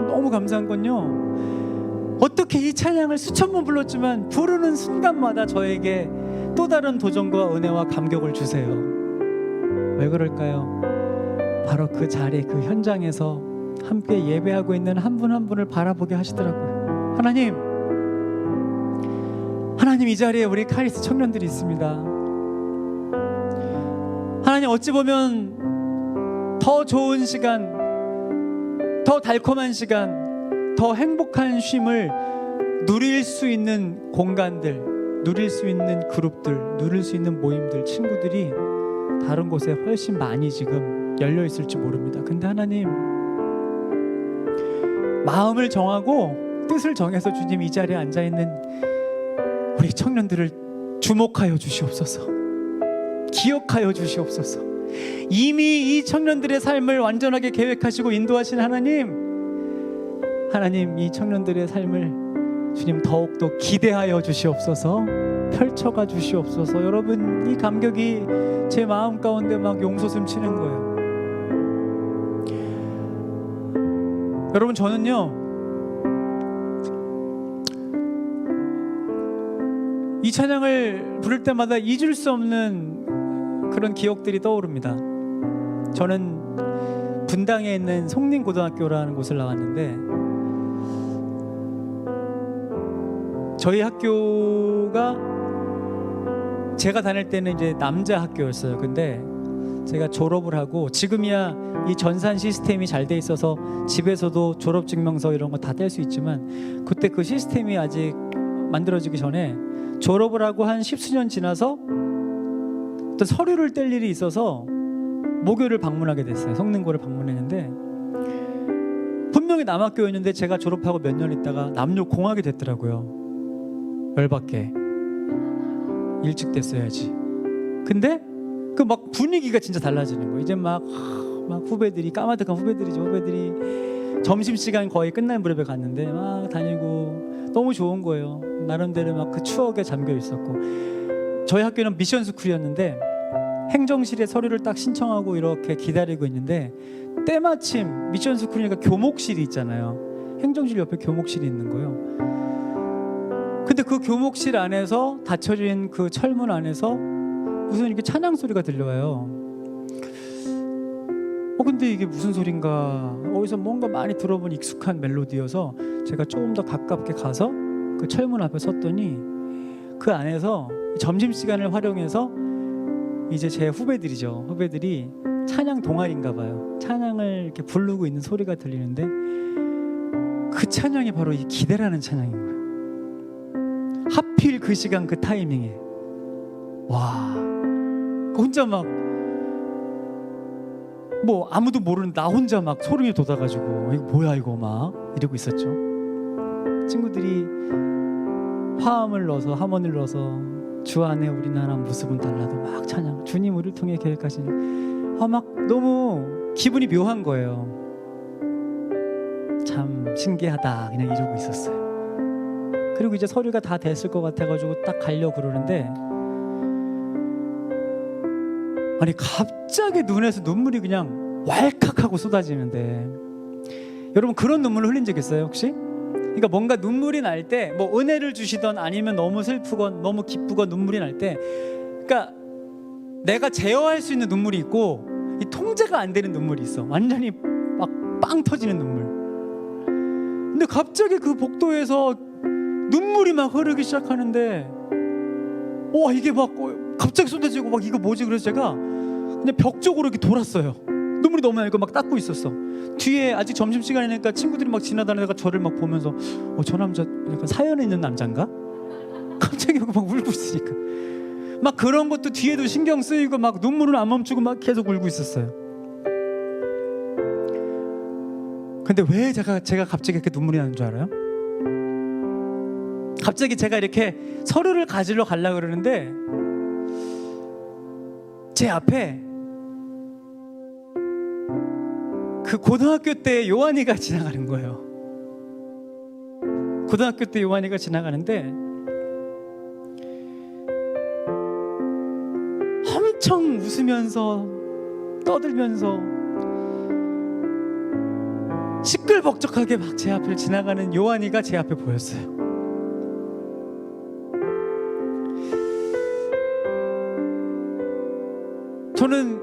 너무 감사한 건요, 어떻게 이 찬양을 수천 번 불렀지만 부르는 순간마다 저에게 또 다른 도전과 은혜와 감격을 주세요. 왜 그럴까요? 바로 그 자리, 그 현장에서 함께 예배하고 있는 한 분 한 분을 바라보게 하시더라고요. 하나님, 이 자리에 우리 카리스 청년들이 있습니다. 하나님, 어찌 보면 더 좋은 시간, 더 달콤한 시간, 더 행복한 쉼을 누릴 수 있는 공간들, 누릴 수 있는 그룹들, 누릴 수 있는 모임들, 친구들이 다른 곳에 훨씬 많이 지금 열려 있을지 모릅니다. 근데 하나님, 마음을 정하고 뜻을 정해서 주님 이 자리에 앉아 있는 우리 청년들을 주목하여 주시옵소서. 기억하여 주시옵소서. 이미 이 청년들의 삶을 완전하게 계획하시고 인도하신 하나님 이 청년들의 삶을 주님 더욱더 기대하여 주시옵소서. 펼쳐가 주시옵소서. 여러분, 이 감격이 제 마음 가운데 막 용솟음 치는 거예요. 여러분, 저는요 이 찬양을 부를 때마다 잊을 수 없는 그런 기억들이 떠오릅니다. 저는 분당에 있는 송림고등학교라는 곳을 나왔는데, 저희 학교가 제가 다닐 때는 이제 남자 학교였어요. 근데 제가 졸업을 하고, 지금이야 이 전산 시스템이 잘 돼 있어서 집에서도 졸업증명서 이런 거 다 뗄 수 있지만, 그때 그 시스템이 아직 만들어지기 전에 졸업을 하고 한 10수년 지나서 어떤 서류를 뗄 일이 있어서 모교를 방문하게 됐어요. 성능고를 방문했는데, 분명히 남학교였는데 제가 졸업하고 몇 년 있다가 남녀공학이 됐더라고요. 열받게 일찍 됐어야지. 근데 그 막 분위기가 진짜 달라지는 거예요. 이제 막 후배들이, 까마득한 후배들이죠. 후배들이 점심시간 거의 끝날 무렵에 갔는데 막 다니고 너무 좋은 거예요. 나름대로 막 그 추억에 잠겨 있었고, 저희 학교는 미션 스쿨이었는데 행정실에 서류를 딱 신청하고 이렇게 기다리고 있는데, 때마침 미션 스쿨이니까 교목실이 있잖아요. 행정실 옆에 교목실이 있는 거예요. 근데 그 교목실 안에서 닫혀진 그 철문 안에서 무슨 이렇게 찬양 소리가 들려와요. 근데 이게 무슨 소린가, 어디서 뭔가 많이 들어본 익숙한 멜로디여서 제가 조금 더 가깝게 가서 그 철문 앞에 섰더니, 그 안에서 점심시간을 활용해서 이제 제 후배들이죠. 후배들이 찬양 동아리인가 봐요. 찬양을 이렇게 부르고 있는 소리가 들리는데, 그 찬양이 바로 이 기대라는 찬양인 거예요. 하필 그 시간 그 타이밍에 와, 혼자 막 뭐 아무도 모르는 나 혼자 막 소름이 돋아가지고 이거 뭐야 이거 막 이러고 있었죠. 친구들이 화음을 넣어서 하모니를 넣어서 주 안에 우리 나라 모습은 달라도 막 찬양, 주님 우리를 통해 계획하신, 막 너무 기분이 묘한 거예요. 참 신기하다 그냥 이러고 있었어요. 그리고 이제 서류가 다 됐을 것 같아가지고 딱 가려고 그러는데, 아니 갑자기 눈에서 눈물이 그냥 왈칵하고 쏟아지는데, 여러분 그런 눈물을 흘린 적 있어요 혹시? 그러니까 뭔가 눈물이 날 때, 뭐 은혜를 주시던 아니면 너무 슬프건 너무 기쁘건 눈물이 날 때, 그러니까 내가 제어할 수 있는 눈물이 있고 이 통제가 안 되는 눈물이 있어. 완전히 막 빵 터지는 눈물. 근데 갑자기 그 복도에서 눈물이 막 흐르기 시작하는데, 이게 막 갑자기 쏟아지고 막 이거 뭐지? 그래서 제가 그냥 벽 쪽으로 이렇게 돌았어요. 눈물이 너무 나니까 막 닦고 있었어. 뒤에 아직 점심시간이니까 친구들이 막 지나다니다가 저를 막 보면서 저 남자 약간 사연 있는 남잔가? 갑자기 막 울고 있으니까 막 그런 것도 뒤에도 신경 쓰이고 막 눈물은 안 멈추고 막 계속 울고 있었어요. 근데 왜 제가 갑자기 이렇게 눈물이 나는 줄 알아요? 갑자기 제가 이렇게 서류를 가지러 가려고 그러는데 제 앞에 그 고등학교 때 요한이가 지나가는 거예요. 고등학교 때 요한이가 지나가는데 엄청 웃으면서 떠들면서 시끌벅적하게 막 제 앞을 지나가는 요한이가 제 앞에 보였어요. 저는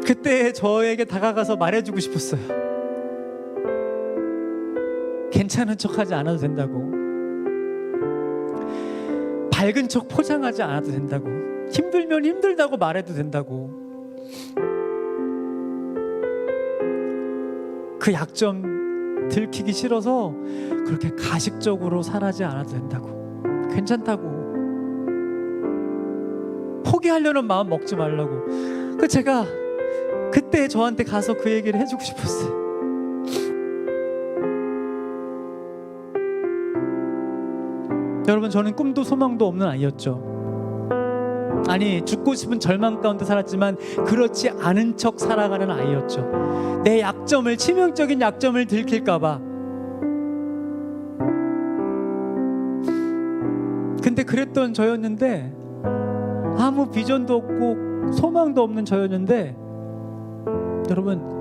그때 저에게 다가가서 말해주고 싶었어요. 괜찮은 척하지 않아도 된다고, 밝은 척 포장하지 않아도 된다고, 힘들면 힘들다고 말해도 된다고, 그 약점 들키기 싫어서 그렇게 가식적으로 살아지 않아도 된다고, 괜찮다고, 포기하려는 마음 먹지 말라고. 제가 그때 저한테 가서 그 얘기를 해주고 싶었어요. 여러분, 저는 꿈도 소망도 없는 아이였죠. 아니, 죽고 싶은 절망 가운데 살았지만 그렇지 않은 척 살아가는 아이였죠. 내 약점을, 치명적인 약점을 들킬까봐. 근데 그랬던 저였는데, 아무 비전도 없고 소망도 없는 저였는데, 여러분,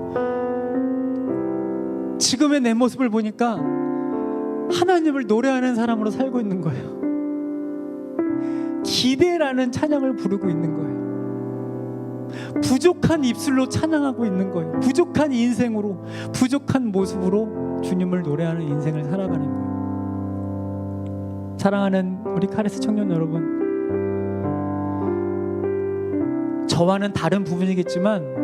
지금의 내 모습을 보니까 하나님을 노래하는 사람으로 살고 있는 거예요. 기대라는 찬양을 부르고 있는 거예요. 부족한 입술로 찬양하고 있는 거예요. 부족한 인생으로, 부족한 모습으로 주님을 노래하는 인생을 살아가는 거예요. 사랑하는 우리 카리스 청년 여러분, 저와는 다른 부분이겠지만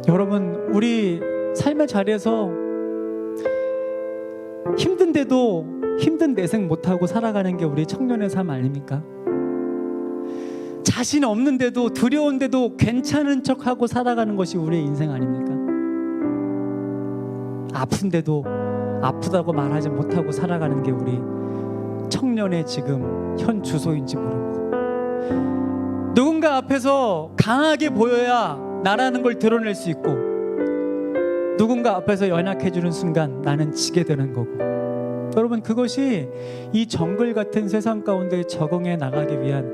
여러분, 우리 삶의 자리에서 힘든데도 힘든 내색 못하고 살아가는 게 우리 청년의 삶 아닙니까? 자신 없는데도, 두려운데도 괜찮은 척하고 살아가는 것이 우리의 인생 아닙니까? 아픈데도 아프다고 말하지 못하고 살아가는 게 우리 청년의 지금 현 주소인지 모릅니다. 누군가 앞에서 강하게 보여야 나라는 걸 드러낼 수 있고, 누군가 앞에서 연약해지는 순간 나는 지게 되는 거고, 여러분, 그것이 이 정글 같은 세상 가운데 적응해 나가기 위한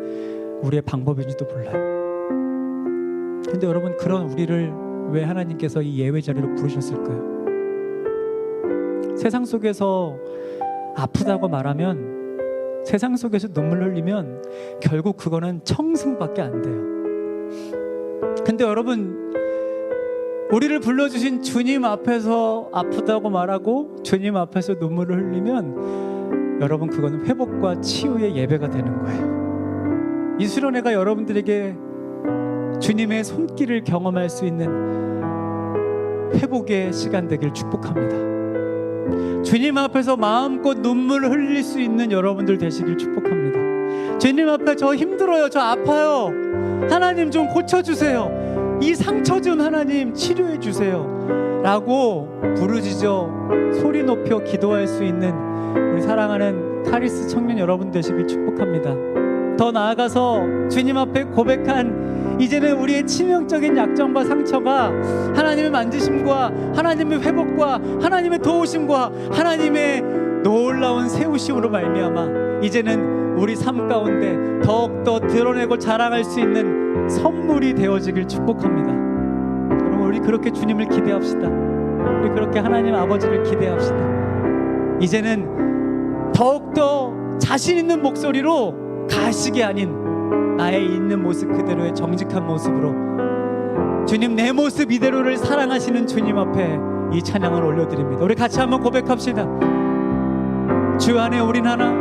우리의 방법인지도 몰라요. 근데 여러분, 그런 우리를 왜 하나님께서 이 예외 자리로 부르셨을까요? 세상 속에서 아프다고 말하면, 세상 속에서 눈물 흘리면 결국 그거는 청승밖에 안 돼요. 근데 여러분, 우리를 불러주신 주님 앞에서 아프다고 말하고 주님 앞에서 눈물을 흘리면 여러분, 그거는 회복과 치유의 예배가 되는 거예요. 이 수련회가 여러분들에게 주님의 손길을 경험할 수 있는 회복의 시간 되길 축복합니다. 주님 앞에서 마음껏 눈물을 흘릴 수 있는 여러분들 되시길 축복합니다. 주님 앞에 저 힘들어요, 저 아파요, 하나님 좀 고쳐주세요, 이 상처 좀 하나님 치료해 주세요 라고 부르짖어 소리 높여 기도할 수 있는 우리 사랑하는 카리스 청년 여러분 되시길 축복합니다. 더 나아가서 주님 앞에 고백한 이제는 우리의 치명적인 약점과 상처가 하나님의 만지심과 하나님의 회복과 하나님의 도우심과 하나님의 놀라운 세우심으로 말미암아 이제는 우리 삶 가운데 더욱더 드러내고 자랑할 수 있는 선물이 되어지길 축복합니다. 여러분, 우리 그렇게 주님을 기대합시다. 우리 그렇게 하나님 아버지를 기대합시다. 이제는 더욱더 자신 있는 목소리로 가식이 아닌 나의 있는 모습 그대로의 정직한 모습으로 주님, 내 모습 이대로를 사랑하시는 주님 앞에 이 찬양을 올려드립니다. 우리 같이 한번 고백합시다. 주 안에 우린 하나,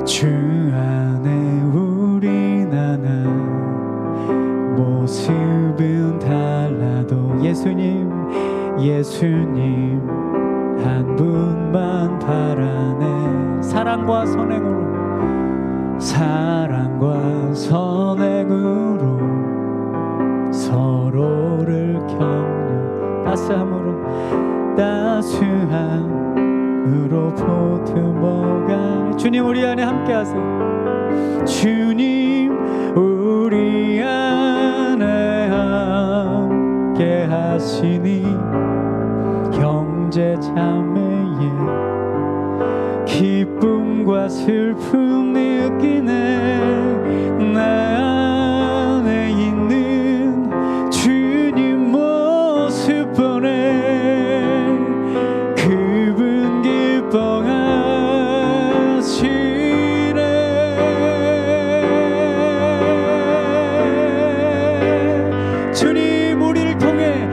주 안에 우린 하나, 모습은 달라도 예수님, 예수님 한 분만 바라네. 사랑과 선행으로, 사랑과 선행으로 서로를 격려, 따스함으로 보듬어가. 주님, 우리 안에 함께 하세요. 주님, 우리 안에 함께 하시니 형제 자매의 기쁨과 슬픔 느끼네. 나 안에 있는 주님 모습 보네. 그분 기뻐하시네. 주님, 우리를 통해,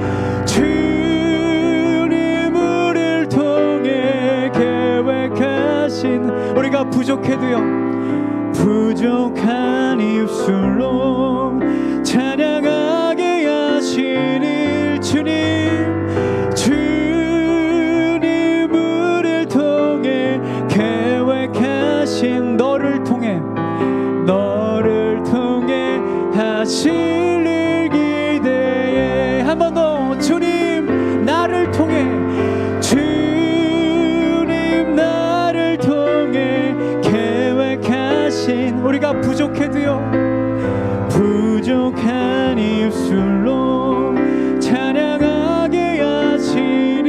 주님 우리를 통해 계획하신, 우리가 부족해도요, 부족한 입술로 찬양하게 하시는 주님, 주님 우리를 통해 계획하신, 너를 통해 하실 일 기대해. 한 번 더, 주님 나를 통해, 주님 나 우리가 부족해도요, 부족한 입술로 찬양하게 하시니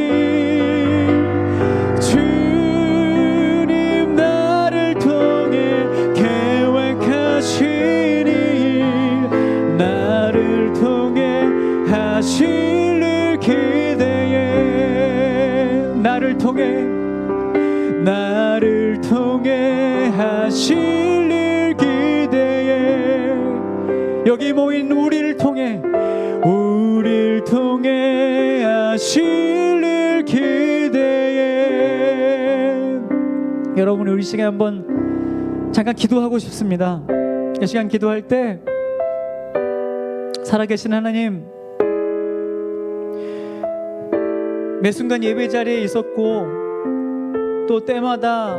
주님 나를 통해 계획하시니 나를 통해 하실 일 기대해 나를 통해 하실 일 기대해 여기 모인 우리를 통해 하실 일 기대해 여러분 우리 시간 한번 잠깐 기도하고 싶습니다. 이 시간 기도할 때 살아계신 하나님 매 순간 예배 자리에 있었고 또 때마다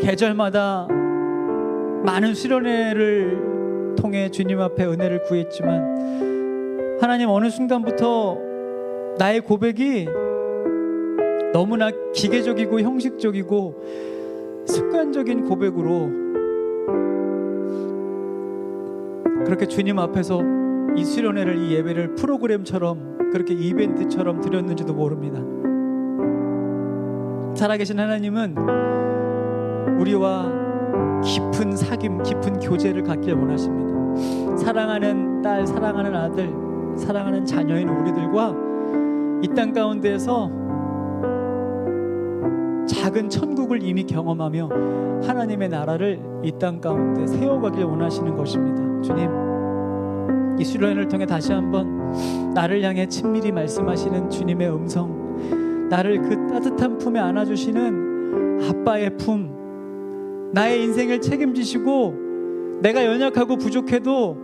계절마다 많은 수련회를 통해 주님 앞에 은혜를 구했지만 하나님 어느 순간부터 나의 고백이 너무나 기계적이고 형식적이고 습관적인 고백으로 그렇게 주님 앞에서 이 수련회를 이 예배를 프로그램처럼 그렇게 이벤트처럼 드렸는지도 모릅니다. 살아계신 하나님은 우리와 깊은 사귐, 깊은 교제를 갖길 원하십니다. 사랑하는 딸, 사랑하는 아들, 사랑하는 자녀인 우리들과 이 땅 가운데에서 작은 천국을 이미 경험하며 하나님의 나라를 이 땅 가운데 세워가길 원하시는 것입니다. 주님, 이 수련회를 통해 다시 한번 나를 향해 친밀히 말씀하시는 주님의 음성, 나를 그 따뜻한 품에 안아주시는 아빠의 품, 나의 인생을 책임지시고 내가 연약하고 부족해도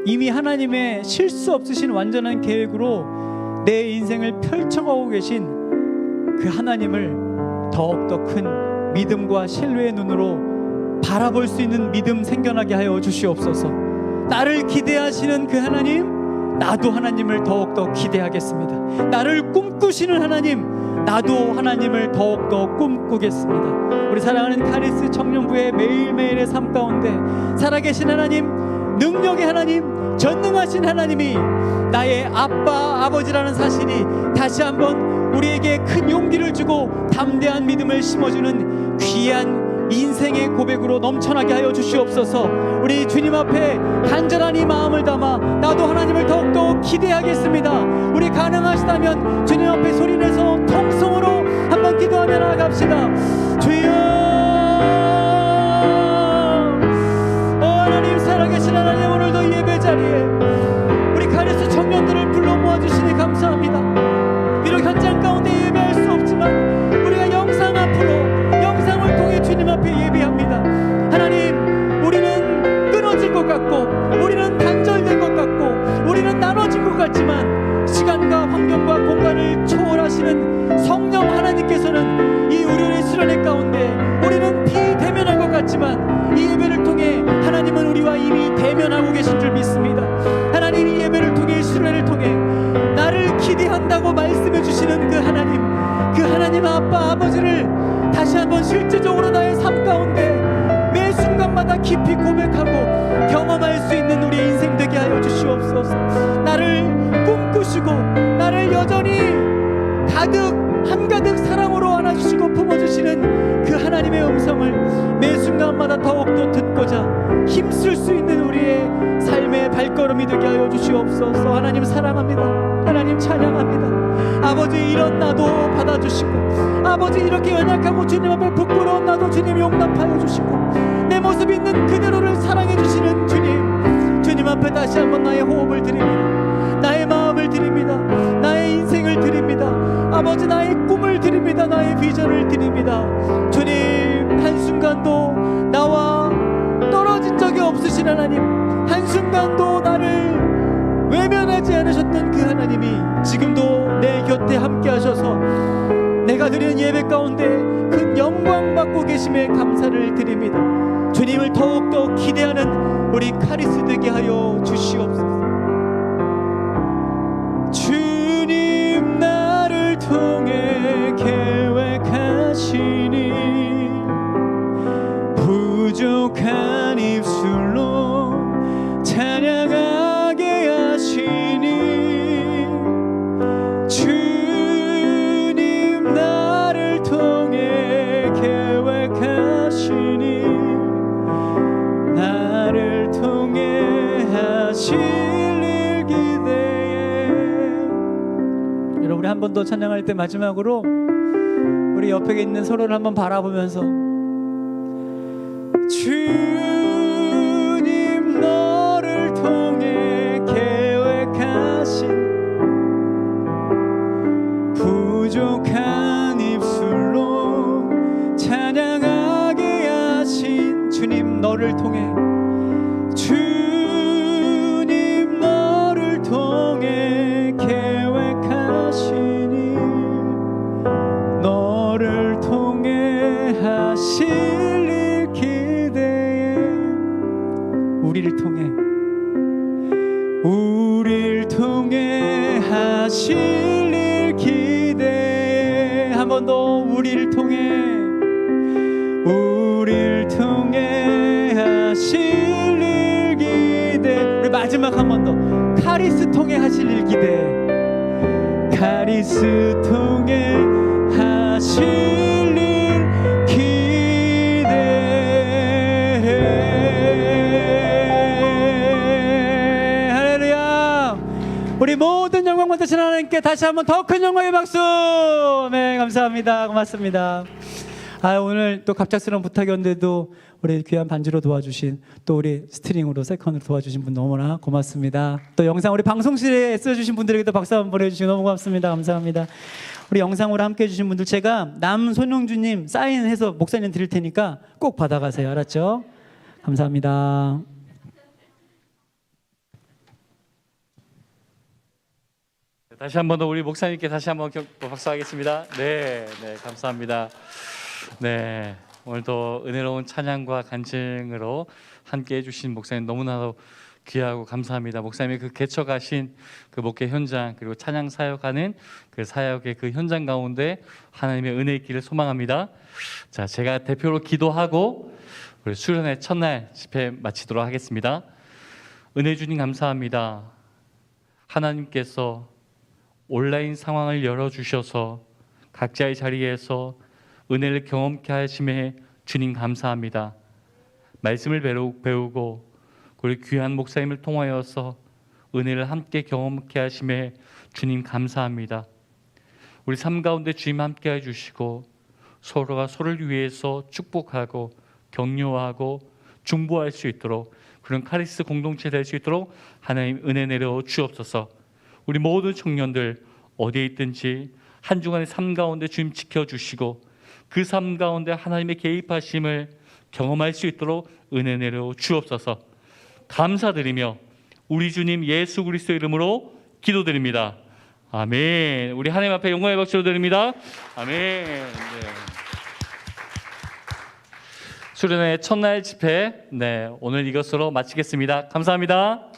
이미 하나님의 실수 없으신 완전한 계획으로 내 인생을 펼쳐가고 계신 그 하나님을 더욱더 큰 믿음과 신뢰의 눈으로 바라볼 수 있는 믿음 생겨나게 하여 주시옵소서. 나를 기대하시는 그 하나님, 나도 하나님을 더욱더 기대하겠습니다. 나를 꿈꾸시는 하나님, 나도 하나님을 더욱더 꿈꾸겠습니다. 우리 사랑하는 카리스 청년부의 매일매일의 삶 가운데 살아계신 하나님, 능력의 하나님, 전능하신 하나님이 나의 아빠, 아버지라는 사실이 다시 한번 우리에게 큰 용기를 주고 담대한 믿음을 심어주는 귀한 인생의 고백으로 넘쳐나게 하여 주시옵소서. 우리 주님 앞에 간절한 이 마음을 담아 나도 하나님을 더욱더 기대하겠습니다. 우리 가능하시다면 주님 앞에 소리내서 통성으로 한번 기도하며 나아갑시다. 주여, 하나님, 살아계신 하나님, 오늘도 이 예배 자리에 우리 카리스 청년들을 불러 모아주시니 감사합니다. 비록 현장 가운데 예배할 수 없지만 우리가 영상 앞으로, 영상을 통해 주님 앞에 예배합니다. 하나님, 우리는 끊어진 것 같고 우리는 단절된 것 같고 우리는 나눠진 것 같지만 시간과 환경과 공간을 초월하시는 성령 하나님께서는 이 우리의 수련회 가운데 우리는 비대면한 것 같지만 이 예배를 통해 하나님은 우리와 이미 대면하고 계신 줄 믿습니다. 하나님, 이 예배를 통해, 이 수련회를 통해 나를 기대한다고 말씀해 주시는 그 하나님 아빠, 아버지를 다시 한번 실제적으로 나의 삶 가운데 매 순간마다 깊이 고백하고 경험할 수 있는 우리의 인생 되게 하여 주시옵소서. 나를 꿈꾸시고 나를 여전히 한가득 사랑으로 안아주시고 품어주시는 그 하나님의 음성을 매 순간마다 더욱더 듣고자 힘쓸 수 있는 우리의 삶의 발걸음이 되게 하여 주시옵소서. 하나님 사랑합니다. 하나님 찬양합니다. 아버지, 이런 나도 받아주시고, 아버지, 이렇게 연약하고 주님 앞에 부끄러운 나도 주님 용납하여 주시고, 내 모습 있는 그대로를 사랑해 주시는 주님 앞에 다시 한번 나의 호흡을 드립니다. 나의 마음을 드립니다. 나의 인생을 드립니다. 아버지, 나의 꿈을 드립니다. 나의 비전을 드립니다. 주님, 한순간도 나와 떨어진 적이 없으신 하나님, 한순간도 나를 외면하지 않으셨던 그 하나님이 지금도 내 곁에 함께 하셔서 내가 드리는 예배 가운데 큰 영광 받고 계심에 감사를 드립니다. 주님을 더욱더 기대하는 우리 카리스 되게 하여 주시옵소서. 주님, 나를 통해 계획하시니 부족한 입술로 찬양하게 하시니 주님 나를 통해 계획하시니 나를 통해 하실 일 기대해. 여러분 우리 한 번 더 찬양할 때 마지막으로 우리 옆에 있는 서로를 한번 바라보면서 주님 너를 통해 계획하신 부족한 입술로 찬양하게 하신 주님 너를 통해 주님 너를 통해 계획하시니 너를 통해 하실 일 기대해. 우리를 통해 하실 일 기대해. 한 번 더 우리를 통해 하실 일 기대. 우리 마지막 한 번 더 카리스 통해 하실 일 기대. 카리스 통해 하실 일 기대해. 할렐루야. 우리 모든 영광 받으신 하나님께 다시 한번 더 큰 영광의 박수. 네, 감사합니다. 고맙습니다. 오늘 또 갑작스러운 부탁이었는데도 우리 귀한 반주로 도와주신 또 우리 스트링으로 세컨으로 도와주신 분 너무나 고맙습니다. 또 영상 우리 방송실에 애써주신 분들에게도 박수 한번 보내주시고 너무 고맙습니다. 감사합니다. 우리 영상으로 함께 해주신 분들 제가 남손용주님 사인해서 목사님 드릴 테니까 꼭 받아가세요. 알았죠? 감사합니다. 다시 한 번 더 우리 목사님께 다시 한번 박수하겠습니다. 네, 감사합니다. 네, 오늘도 은혜로운 찬양과 간증으로 함께 해주신 목사님 너무나도 귀하고 감사합니다. 목사님이 그 개척하신 그 목회 현장 그리고 찬양 사역하는 그 사역의 그 현장 가운데 하나님의 은혜 있기를 소망합니다. 자, 제가 대표로 기도하고 우리 수련회 첫날 집회 마치도록 하겠습니다. 은혜 주님 감사합니다. 하나님께서 온라인 상황을 열어주셔서 각자의 자리에서 은혜를 경험케 하심에 주님 감사합니다. 말씀을 배우고 우리 귀한 목사님을 통하여서 은혜를 함께 경험케 하심에 주님 감사합니다. 우리 삶 가운데 주님 함께 해주시고 서로가 서로를 위해서 축복하고 격려하고 중보할 수 있도록 그런 카리스 공동체 될 수 있도록 하나님 은혜 내려 주옵소서. 우리 모든 청년들 어디에 있든지 한 주간의 삶 가운데 주님 지켜주시고 그 삶 가운데 하나님의 개입하심을 경험할 수 있도록 은혜 내려 주옵소서. 감사드리며 우리 주님 예수 그리스도의 이름으로 기도드립니다. 아멘. 우리 하나님 앞에 영광의 박수로 드립니다. 아멘. 네. 수련회 첫날 집회 오늘 이것으로 마치겠습니다. 감사합니다.